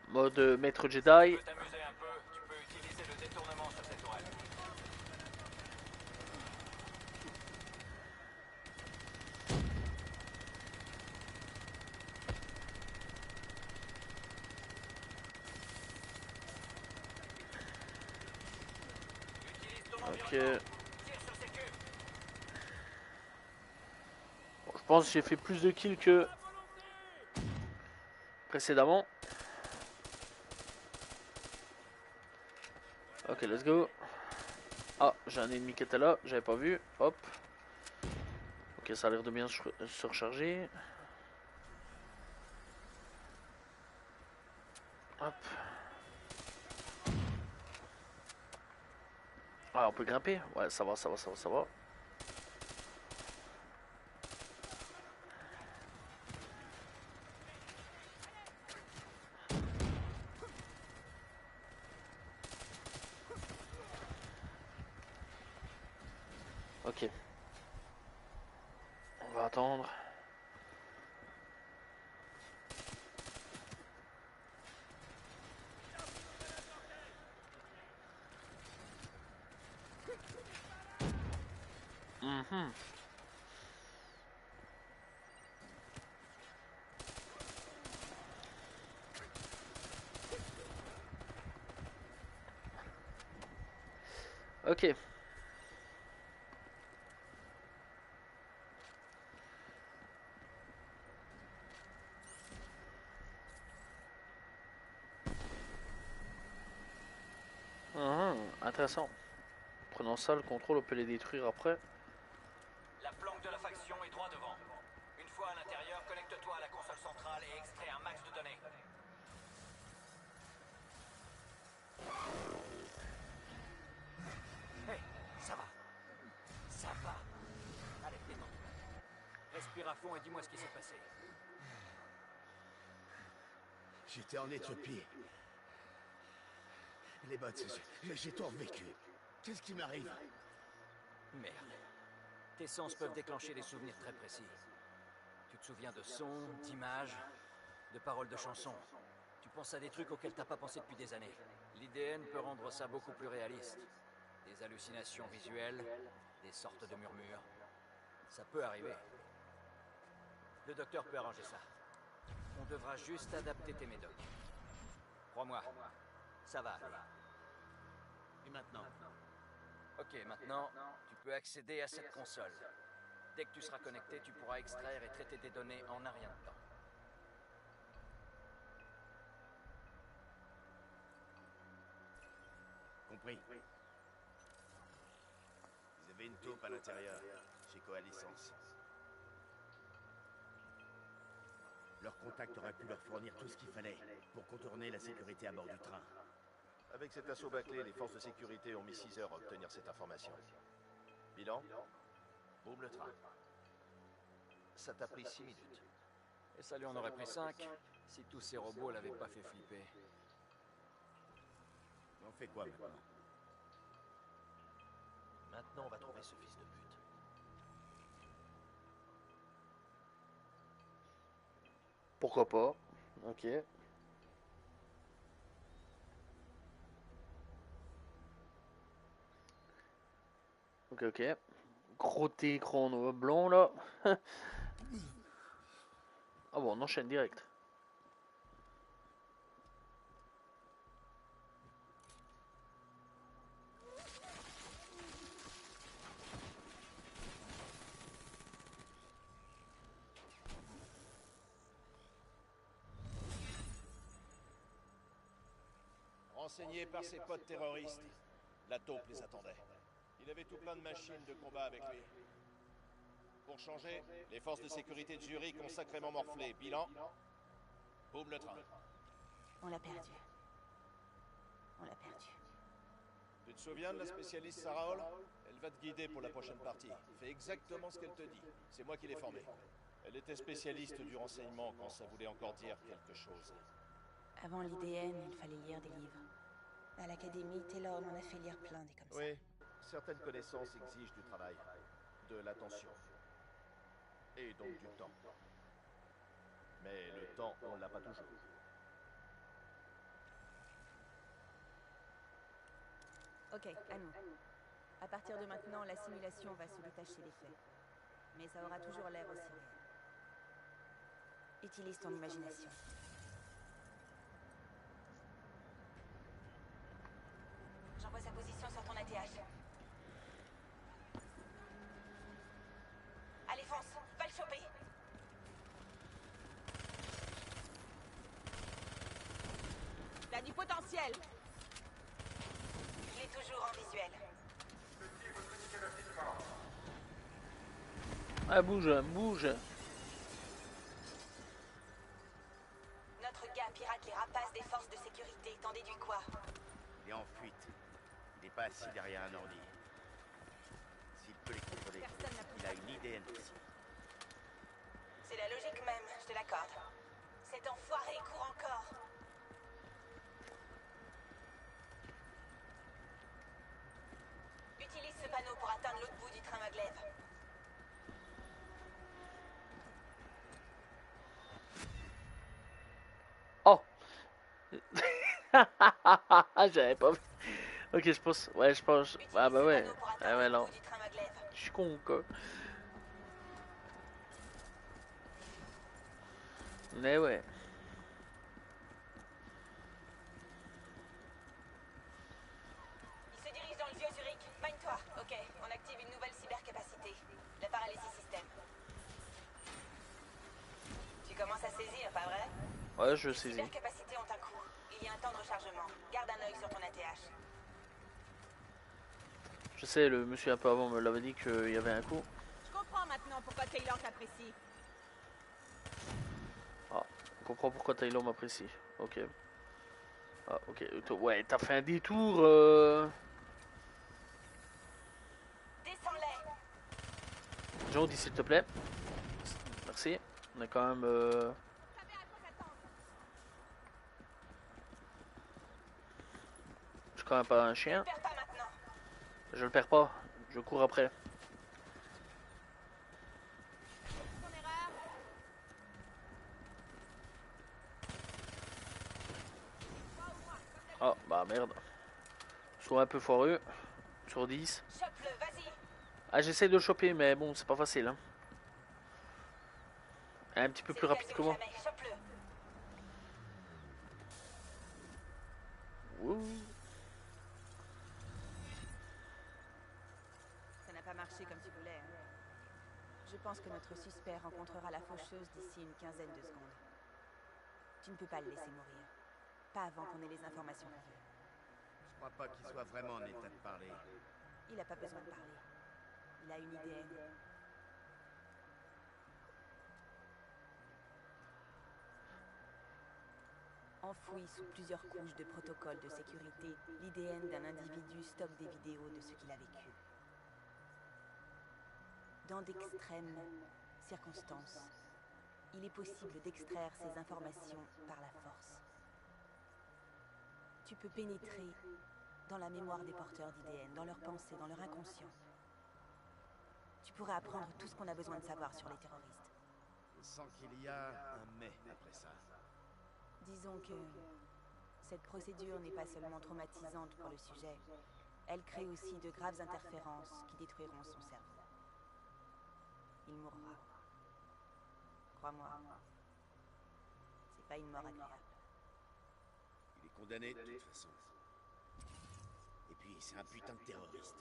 Mode maître Si tu Jedi. veux t'amuser un peu, tu peux utiliser le détournement sur cette tourelle. Ok. Bon, je pense que j'ai fait plus de kills que précédemment. Ok, let's go. Ah, j'ai un ennemi qui était là, j'avais pas vu. Hop. Ok, ça a l'air de bien se recharger. Hop. Ah, on peut grimper. Ouais, ça va. Ok. On va attendre. Mhm. Ok. Intéressant. Prenant ça, le contrôle, on peut les détruire après. La planque de la faction est droit devant. Une fois à l'intérieur, connecte-toi à la console centrale et extrais un max de données. Hey, ça va. Ça va. Allez, détends-toi. Respire à fond et dis-moi ce qui s'est passé. J'étais en Éthiopie. Les bots, j'ai tout revécu. Qu'est-ce qui m'arrive? Merde. Tes sens peuvent déclencher des souvenirs très précis. Tu te souviens de sons, d'images, de paroles de chansons. Tu Tu penses à des trucs auxquels t'as pas pensé depuis des années. L'IDN peut rendre ça beaucoup plus réaliste. Des hallucinations visuelles, des sortes de murmures. Ça peut arriver. Le docteur peut arranger ça. On devra juste adapter tes médocs. Crois-moi, ça va aller. Et maintenant? Ok, maintenant, tu peux accéder à cette console. Dès que tu seras connecté, tu pourras extraire et traiter tes données en un rien de temps. Compris. Vous avez une taupe à l'intérieur, chez Coalescence. Leur contact aurait pu leur fournir tout ce qu'il fallait pour contourner la sécurité à bord du train. Avec cet assaut bâclé, les forces de sécurité ont mis 6 heures à obtenir cette information. Bilan? Boum le train. Ça t'a pris 6 minutes. Et ça lui en aurait pris 5, si tous ces robots l'avaient pas fait flipper. On fait quoi maintenant? Maintenant, on va trouver ce fils de pute. Pourquoi pas? Ok. Ok, ok. Gros écran noir blanc là. Ah bon, on enchaîne direct. Renseigné par ses potes terroristes, la taupe les attendait. Il avait tout plein de machines de combat avec lui. Pour changer, les forces de sécurité de Zurich ont sacrément morflé. Bilan? Boum le train. On l'a perdu. On l'a perdu. Tu te souviens de la spécialiste Sarah Hall? Elle va te guider pour la prochaine partie. Fais exactement ce qu'elle te dit. C'est moi qui l'ai formée. Elle était spécialiste du renseignement quand ça voulait encore dire quelque chose. Avant l'IDN, il fallait lire des livres. À l'académie, Taylor m'en a fait lire plein des comme ça. Oui, certaines connaissances exigent du travail, de l'attention. Et donc du temps. Mais le temps, on l'a pas toujours. Ok, à nous. À partir de maintenant, la simulation va se détacher des faits. Mais ça aura toujours l'air aussi réel. Utilise ton imagination. J'envoie sa position sur ton ATH. Allez, fonce, va le choper. T'as du potentiel. Il est toujours en visuel. Ah, bouge, bouge. Notre gars pirate les rapaces des forces de sécurité. T'en déduis quoi? Il est en fuite. Il n'est pas assis derrière un ordi. S'il peut les contrôler, il a une IDN aussi. C'est la logique même, je te l'accorde. Cet enfoiré court encore. Utilise ce panneau pour atteindre l'autre bout du train maglev. Oh. J'avais pas vu. Ok, je pense. Ouais, je pense. Ah bah ouais. Ah ouais, non. Je suis con, quoi. Mais ouais. Il se dirige dans le vieux Zurich. Mine-toi. Ok, on active une nouvelle cybercapacité. La paralysie système. Tu commences à saisir, pas vrai? Ouais, je Les saisis. cybercapacités ont un coût. Il y a un temps de rechargement. Garde un œil sur ton ATH. Je sais, le monsieur un peu avant me l'avait dit qu'il y avait un coup. Je comprends maintenant pourquoi Taylor t'apprécie. Ah, on comprend pourquoi Taylor m'apprécie. Ok. Ah, ok. Ouais, t'as fait un détour. Descends-les. Jean, dis s'il te plaît. Merci. On est quand même. Je suis quand même pas un chien. Je le perds pas. Je cours après. Ah merde. Soit un peu foireux. Sur 10. Chope-le, vas-y. Ah, j'essaie de le choper, mais bon, c'est pas facile. Hein. Un petit peu plus rapide que moi. Chope-le. Ouh. Ça n'a pas marché comme tu voulais. Hein. Je pense que notre suspect rencontrera la faucheuse d'ici une quinzaine de secondes. Tu ne peux pas le laisser mourir. Pas avant qu'on ait les informations qu'on veut. Je crois pas qu'il soit vraiment en état de parler. Il n'a pas besoin de parler. Il a une IDN. Enfoui sous plusieurs couches de protocoles de sécurité, l'IDN d'un individu stocke des vidéos de ce qu'il a vécu. Dans d'extrêmes circonstances, il est possible d'extraire ces informations par la force. Tu peux pénétrer dans la mémoire des porteurs d'IDN, dans leurs pensées, dans leur inconscient. Tu pourrais apprendre tout ce qu'on a besoin de savoir sur les terroristes. Je sens qu'il y a un mais après ça. Disons que cette procédure n'est pas seulement traumatisante pour le sujet, elle crée aussi de graves interférences qui détruiront son cerveau. Il mourra. Crois-moi, c'est pas une mort agréable. Il est condamné de toute façon. Et puis, c'est un putain de terroriste.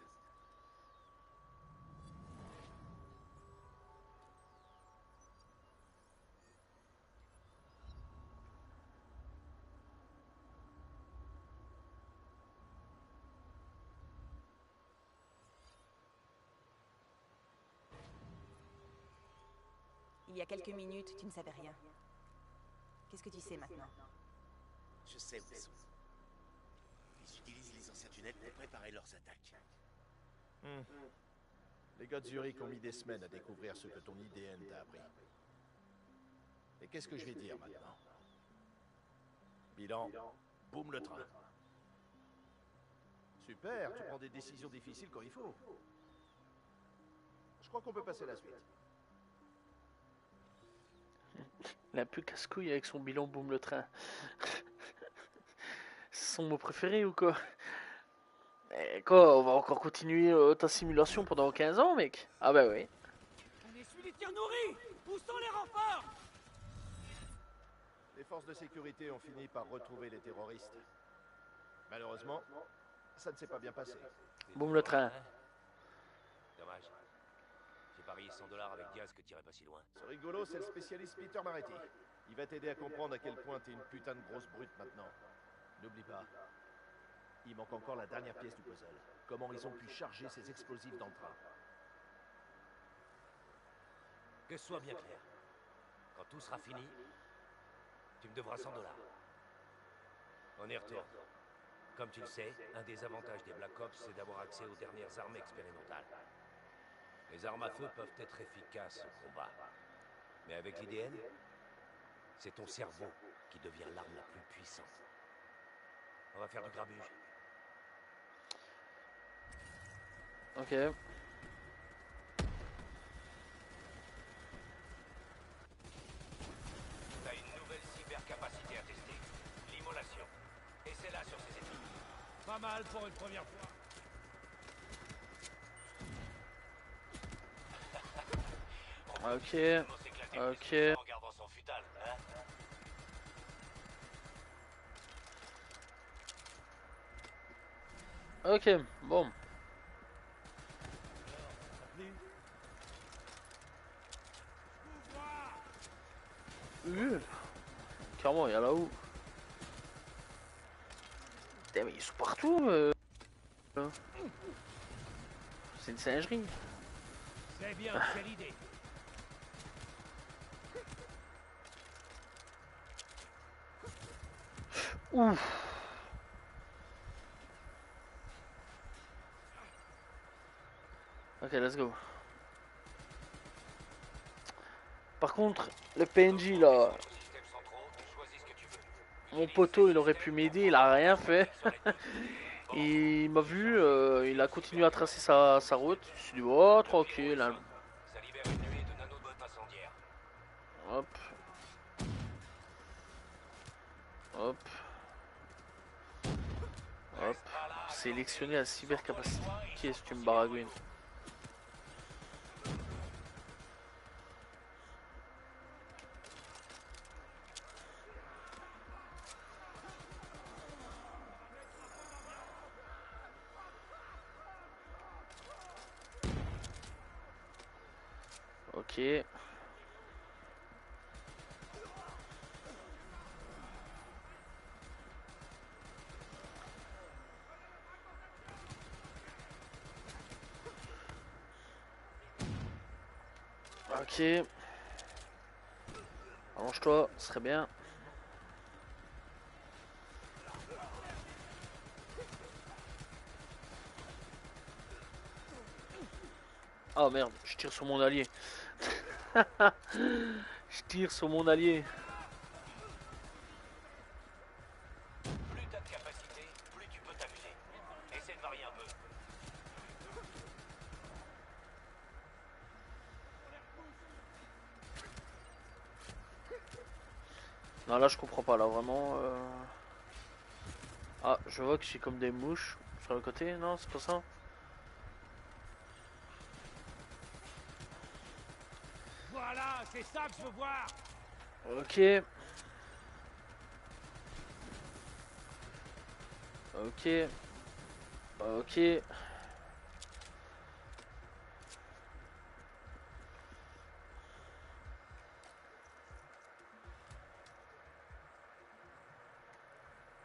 Il y a quelques minutes, tu ne savais rien. Qu'est-ce que tu sais maintenant? Je sais où ils sont. Ils utilisent les anciens tunnels pour préparer leurs attaques. Les gars de Zurich ont mis des semaines à découvrir ce que ton IDN t'a appris. Et qu'est-ce que je vais dire maintenant? Bilan, boum le train. Super, tu prends des décisions difficiles quand il faut. Je crois qu'on peut passer à la suite. Il a plus casse-couille avec son bilan boum le train. C'est son mot préféré ou quoi? Et quoi, on va encore continuer ta simulation pendant 15 ans, mec? Ah bah oui. On essuie les tirs nourris! Où sont les renforts? Les forces de sécurité ont fini par retrouver les terroristes. Malheureusement, ça ne s'est pas bien passé. Boum le train. Dommage. J'ai parié 100 $ avec Diaz que t'irais pas si loin. Ce rigolo, c'est le spécialiste Peter Maretti. Il va t'aider à comprendre à quel point t'es une putain de grosse brute maintenant. N'oublie pas, il manque encore la dernière pièce du puzzle. Comment ils ont pu charger ces explosifs dans le train. Que ce soit bien clair. Quand tout sera fini, tu me devras 100 $. On y retourne. Comme tu le sais, un des avantages des Black Ops, c'est d'avoir accès aux dernières armes expérimentales. Les armes à feu peuvent être efficaces au combat. Mais avec l'IDN, c'est ton cerveau qui devient l'arme la plus puissante. On va faire du grabuge. Ok. T'as une nouvelle cybercapacité à tester. L'immolation. Et c'est là sur ces ennemis. Pas mal pour une première fois. Ok. Ok. En gardant son futal, hein? Ok, bon. Clairement, il y a là-haut. Putain, mais ils sont partout. C'est une singerie. C'est bien, c'est l'idée. Ouf. Ok, let's go. Par contre, le PNJ là, mon poteau il aurait pu m'aider, il a rien fait. Il m'a vu, il a continué à tracer sa route. Je me suis dit, oh tranquille. Hein. Ça libère une nuée de nanobots incendiaires. Hop. Hop. sélectionner la cybercapacité. Qui est-ce que tu me baragouines? Ok. Ok. Allonge-toi, ce serait bien. Oh merde, je tire sur mon allié. Je tire sur mon allié. Plus t'as de capacité, plus tu peux t'amuser. Essaie de varier un peu. Non là je comprends pas là vraiment. Ah je vois que j'ai comme des mouches sur le côté, non c'est pas ça. Voilà, c'est ça que je veux voir. Ok. Ok. Ok.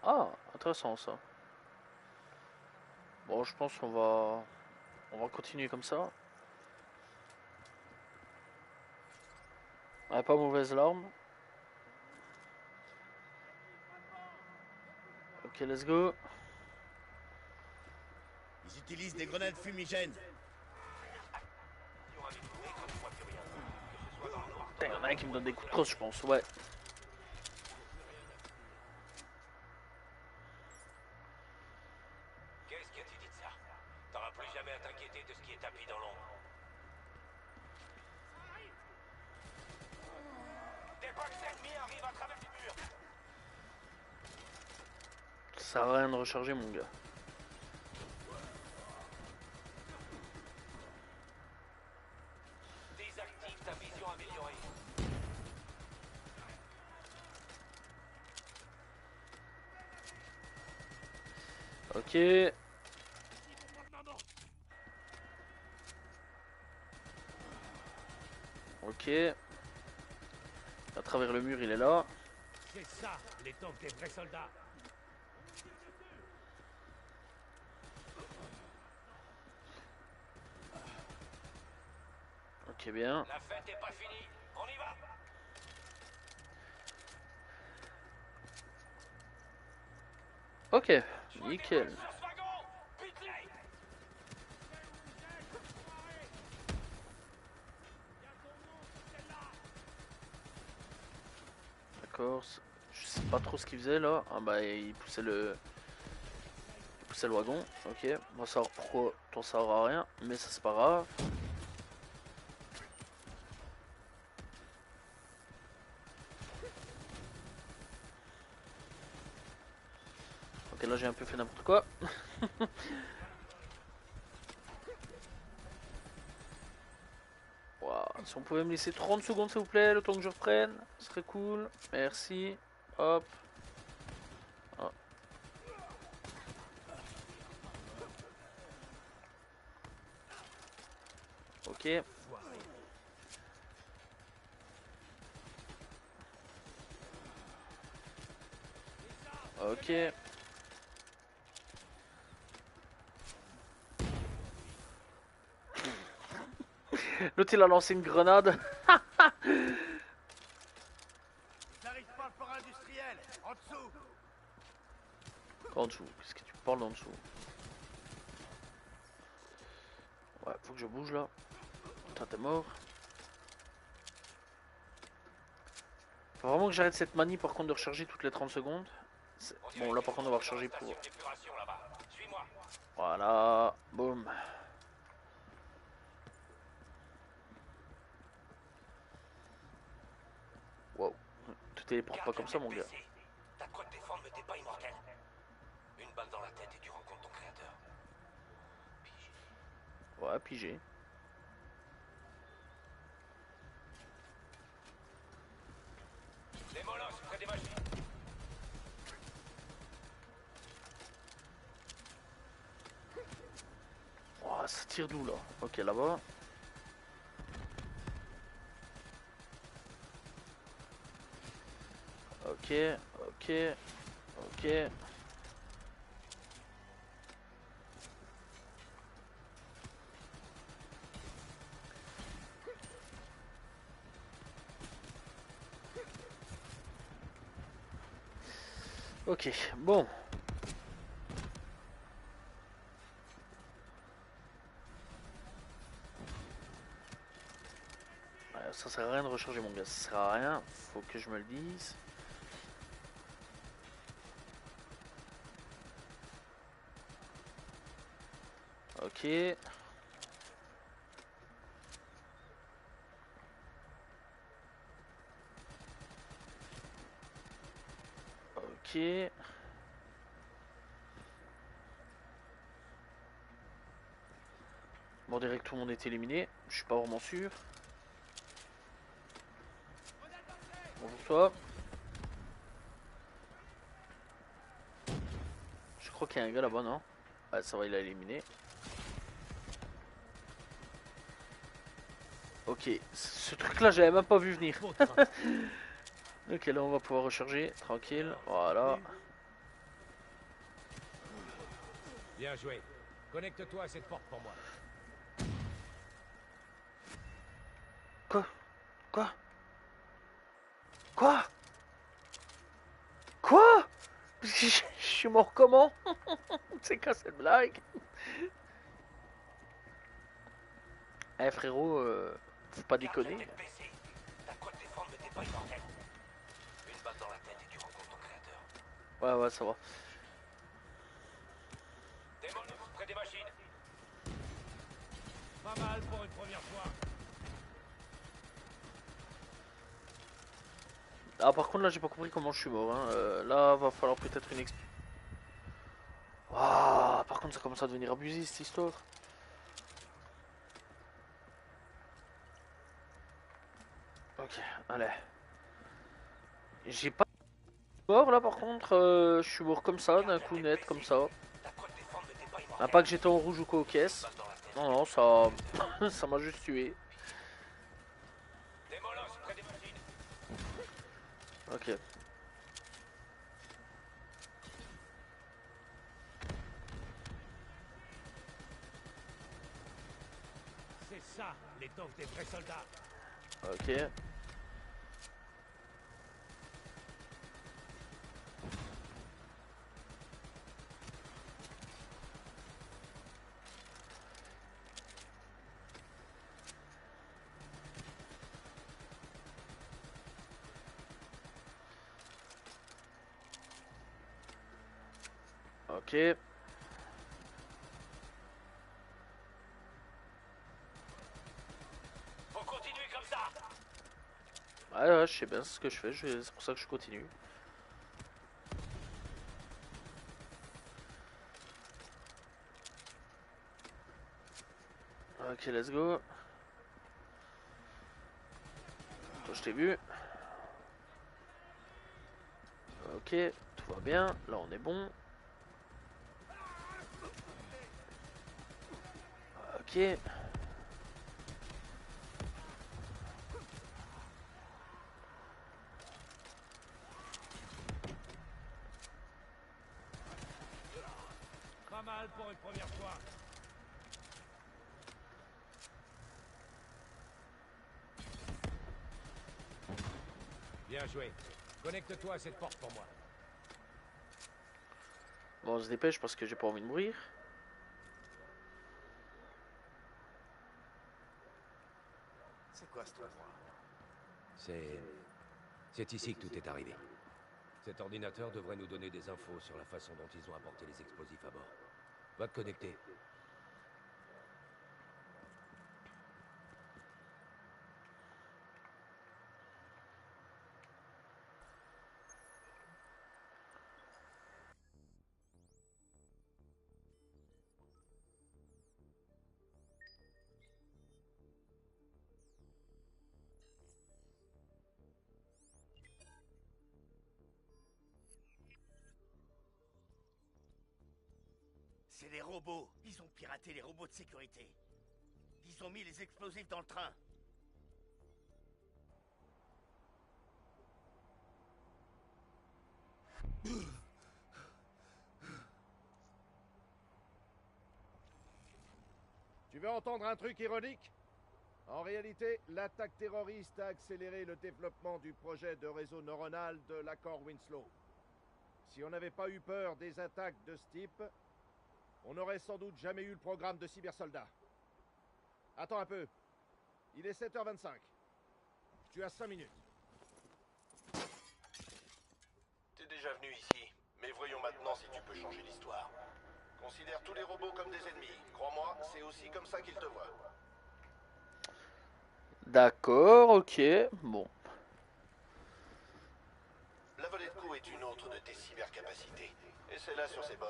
Ah, intéressant ça. Bon, je pense on va continuer comme ça. Ah, pas mauvaise larme. Ok, let's go. Ils utilisent des grenades fumigènes. Putain, y'en a un qui me donne des coups de crosse, je pense, ouais. Qu'est-ce que tu dis de ça? T'auras plus jamais à t'inquiéter de ce qui est tapis dans l'ombre. Des box ennemis arrivent à travers le mur. Ça sert à rien de recharger, mon gars. Désactive ta vision améliorée. Ok. Ok. À travers le mur, il est là. C'est ça, les tanks des vrais soldats. Ok, bien. La fête est pas finie. On y va. Ok, nickel. D'accord. Je sais pas trop ce qu'il faisait là. Ah bah il poussait le wagon. Ok. On va savoir pourquoi t'en sert à rien, mais ça c'est pas grave. Ok, là j'ai un peu fait n'importe quoi. Wow. Si on pouvait me laisser 30 secondes s'il vous plaît, le temps que je reprenne, ce serait cool. Merci. Hop. Ah. Ok. Ok. L'autre il a lancé une grenade. Ils n'arrivent pas le port industriel. En dessous. En dessous, qu'est-ce que tu parles en dessous? Ouais, faut que je bouge là. Putain, t'es mort. Faut vraiment que j'arrête cette manie par contre de recharger toutes les 30 secondes. Bon, là par contre on va recharger pour... Voilà, boum. Wow, tu téléportes pas comme ça mon gars. T'as de quoi te défendre, mais t'es pas immortel. Une balle dans la tête et tu rencontres ton créateur. Ouais, pigé. Les molosses près des machines. Oh, ça tire d'où là? Ok, là-bas. Ok, ok, ok. Ok, bon. Ça sert à rien de recharger mon gaz, ça sert à rien, faut que je me le dise. Ok. Ok. Bon, on dirait que tout le monde est éliminé, je suis pas vraiment sûr. Bonjour toi. Je crois qu'il y a un gars là-bas, non? Ouais, ça va, il a éliminé. Ok, ce truc là j'avais même pas vu venir. Ok, là on va pouvoir recharger, tranquille, voilà. Bien joué. Connecte-toi à cette porte pour moi. Quoi? Quoi? Quoi? Quoi? Je suis mort comment? C'est quoi cette blague? Eh frérot, faut pas déconner. Ta quoi te défendre, mais t'es pas immortel. Une balle dans la tête et tu rencontres ton créateur. Ouais, ouais, ça va. Des molosses près des machines. Pas mal pour une première fois. Ah par contre là j'ai pas compris comment je suis mort, hein. Là va falloir peut-être une exp... Ah, par contre ça commence à devenir abusé cette histoire. Ok, allez. J'ai pas mort là par contre, je suis mort comme ça, d'un coup net, comme ça. Ah, pas que j'étais en rouge ou quoi aux caisses. Non, non, ça... ça m'a juste tué. Des molosses près des machines. Ok. C'est ça, l'étoffe des vrais soldats. Ok. Ok. Faut continuer comme ça. Ouais, ouais, je sais bien ce que je fais, c'est pour ça que je continue. Ok, let's go. Toi, je t'ai vu. Ok, tout va bien. Là, on est bon. Ok. Pas mal pour une première fois. Bien joué. Connecte-toi à cette porte pour moi. Bon, on se dépêche parce que j'ai pas envie de mourir. C'est quoi cet endroit? C'est ici que tout est arrivé. Cet ordinateur devrait nous donner des infos sur la façon dont ils ont apporté les explosifs à bord. Va te connecter. C'est des robots. Ils ont piraté les robots de sécurité. Ils ont mis les explosifs dans le train. Tu veux entendre un truc ironique? En réalité, l'attaque terroriste a accéléré le développement du projet de réseau neuronal de l'accord Winslow. Si on n'avait pas eu peur des attaques de ce type, on n'aurait sans doute jamais eu le programme de cybersoldats. Attends un peu. Il est 7h25. Tu as 5 minutes. T'es déjà venu ici, mais voyons maintenant si tu peux changer l'histoire. Considère tous les robots comme des ennemis. Crois-moi, c'est aussi comme ça qu'ils te voient. D'accord, ok, bon. La volée de coup est une autre de tes cybercapacités. Et c'est là sur ces bots.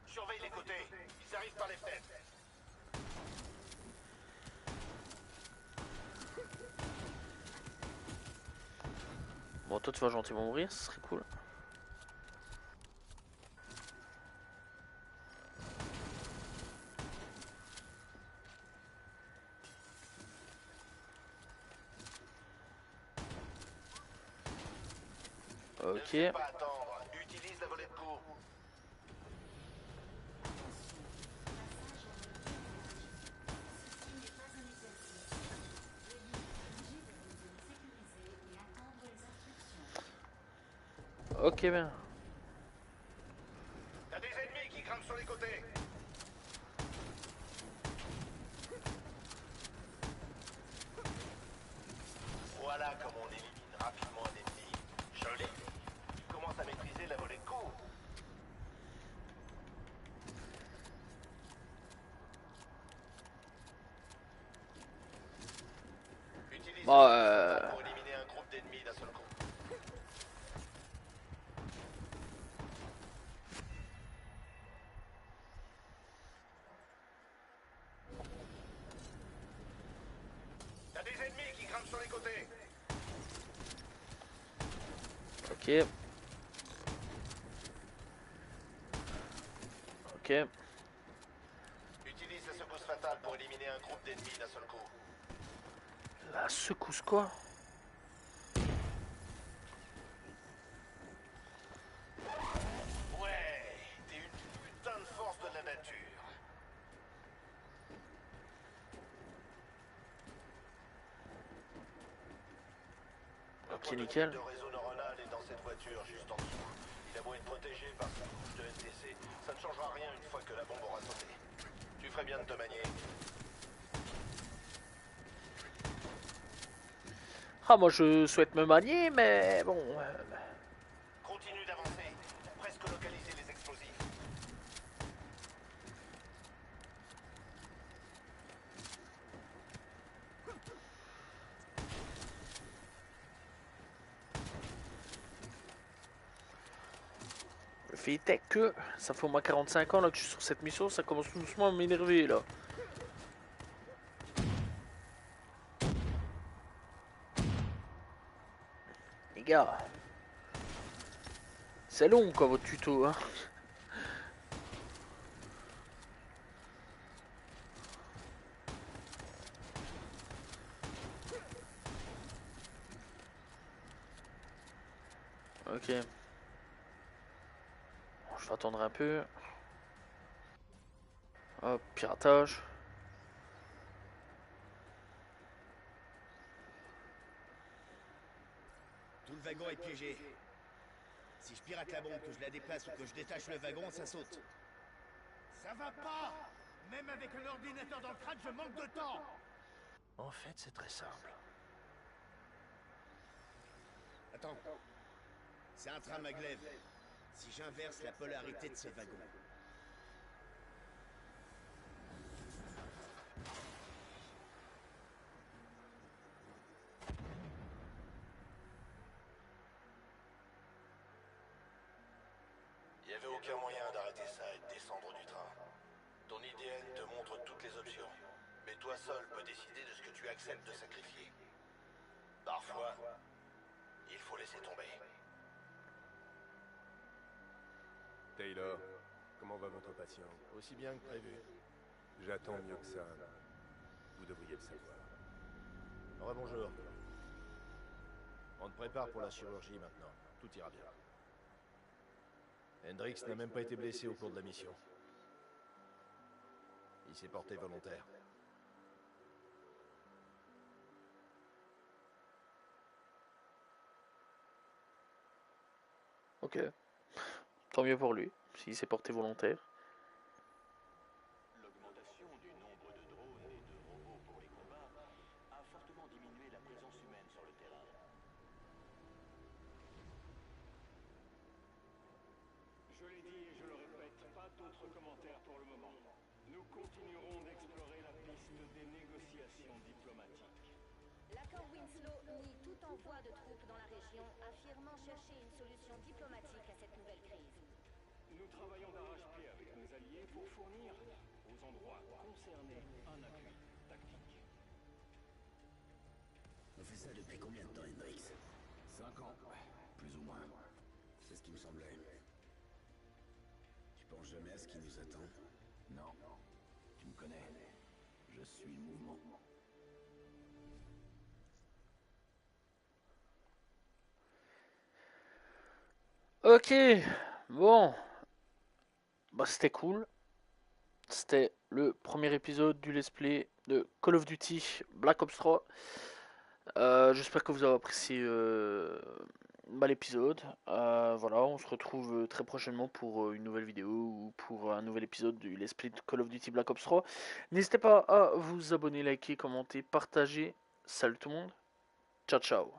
Surveille les côtés. Ils arrivent par les fenêtres. Bon, toi tu vas gentiment mourir, ce serait cool. Ok. Ne pas attendre. Utilise la volée de coup. Ok, bien. T'as des ennemis qui grimpent sur les côtés. Voilà comme on élimine rapidement un ennemi. Joli. Tu commences à maîtriser la volée de coup. Utilise Bon, pour éliminer un groupe d'ennemis d'un seul coup. T'as des ennemis qui grimpent sur les côtés. Ok. Ok. Utilise la secousse fatale pour éliminer un groupe d'ennemis d'un seul coup. La secousse quoi? Ouais, t'es une putain de force de la nature. Ok, nickel. Le réseau neuronal est dans cette voiture juste en dessous. Il a beau être protégé par sa couche de NTC, ça ne changera rien une fois que la bombe aura sauté. Tu ferais bien de te manier. Ah, moi je souhaite me manier, mais bon. Continue d'avancer. Presque localiser les explosifs. Le fait est que ça fait au moins 45 ans là que je suis sur cette mission, ça commence tout doucement à m'énerver là. Les gars, c'est long quoi votre tuto hein. Ok. Bon, je vais attendre un peu. Hop, piratage. Tout le wagon est piégé. Si je pirate la bombe, que je la déplace ou que je détache le wagon, ça saute. Ça va pas! Même avec un ordinateur dans le crâne, je manque de temps! En fait, c'est très simple. Attends. C'est un train maglev. Si j'inverse la polarité de ce wagon. Il n'y avait aucun moyen d'arrêter ça et de descendre du train. Ton IDN te montre toutes les options. Mais toi seul peux décider de ce que tu acceptes de sacrifier. Parfois, il faut laisser tomber. Taylor, comment va votre patient? Aussi bien que prévu. J'attends mieux que ça. Vous devriez le savoir. Rebonjour. On te prépare pour la chirurgie maintenant. Tout ira bien. Hendrix n'a même pas été blessé au cours de la mission. Il s'est porté volontaire. Ok. Tant mieux pour lui, s'il s'est porté volontaire. L'augmentation du nombre de drones et de robots pour les combats a fortement diminué la présence humaine sur le terrain. Je l'ai dit et je le répète, pas d'autres commentaires pour le moment. Nous continuerons d'explorer la piste des négociations diplomatiques. L'accord Winslow nie tout envoi de troupes dans la région, affirmant chercher une solution diplomatique à cette nouvelle crise. Nous travaillons d'arrache-pied avec nos alliés pour fournir aux endroits concernés un appui tactique. On fait ça depuis combien de temps, Hendrix? 5 ans, plus ou moins. C'est ce qui me semblait. Tu penses jamais à ce qui nous attend? Non. Tu me connais. Je suis le mouvement. Ok, bon. Bah c'était cool. C'était le premier épisode du let's play de Call of Duty Black Ops 3. J'espère que vous avez apprécié l'épisode. Voilà, on se retrouve très prochainement pour une nouvelle vidéo ou pour un nouvel épisode du let's play de Call of Duty Black Ops 3. N'hésitez pas à vous abonner, liker, commenter, partager. Salut tout le monde. Ciao ciao.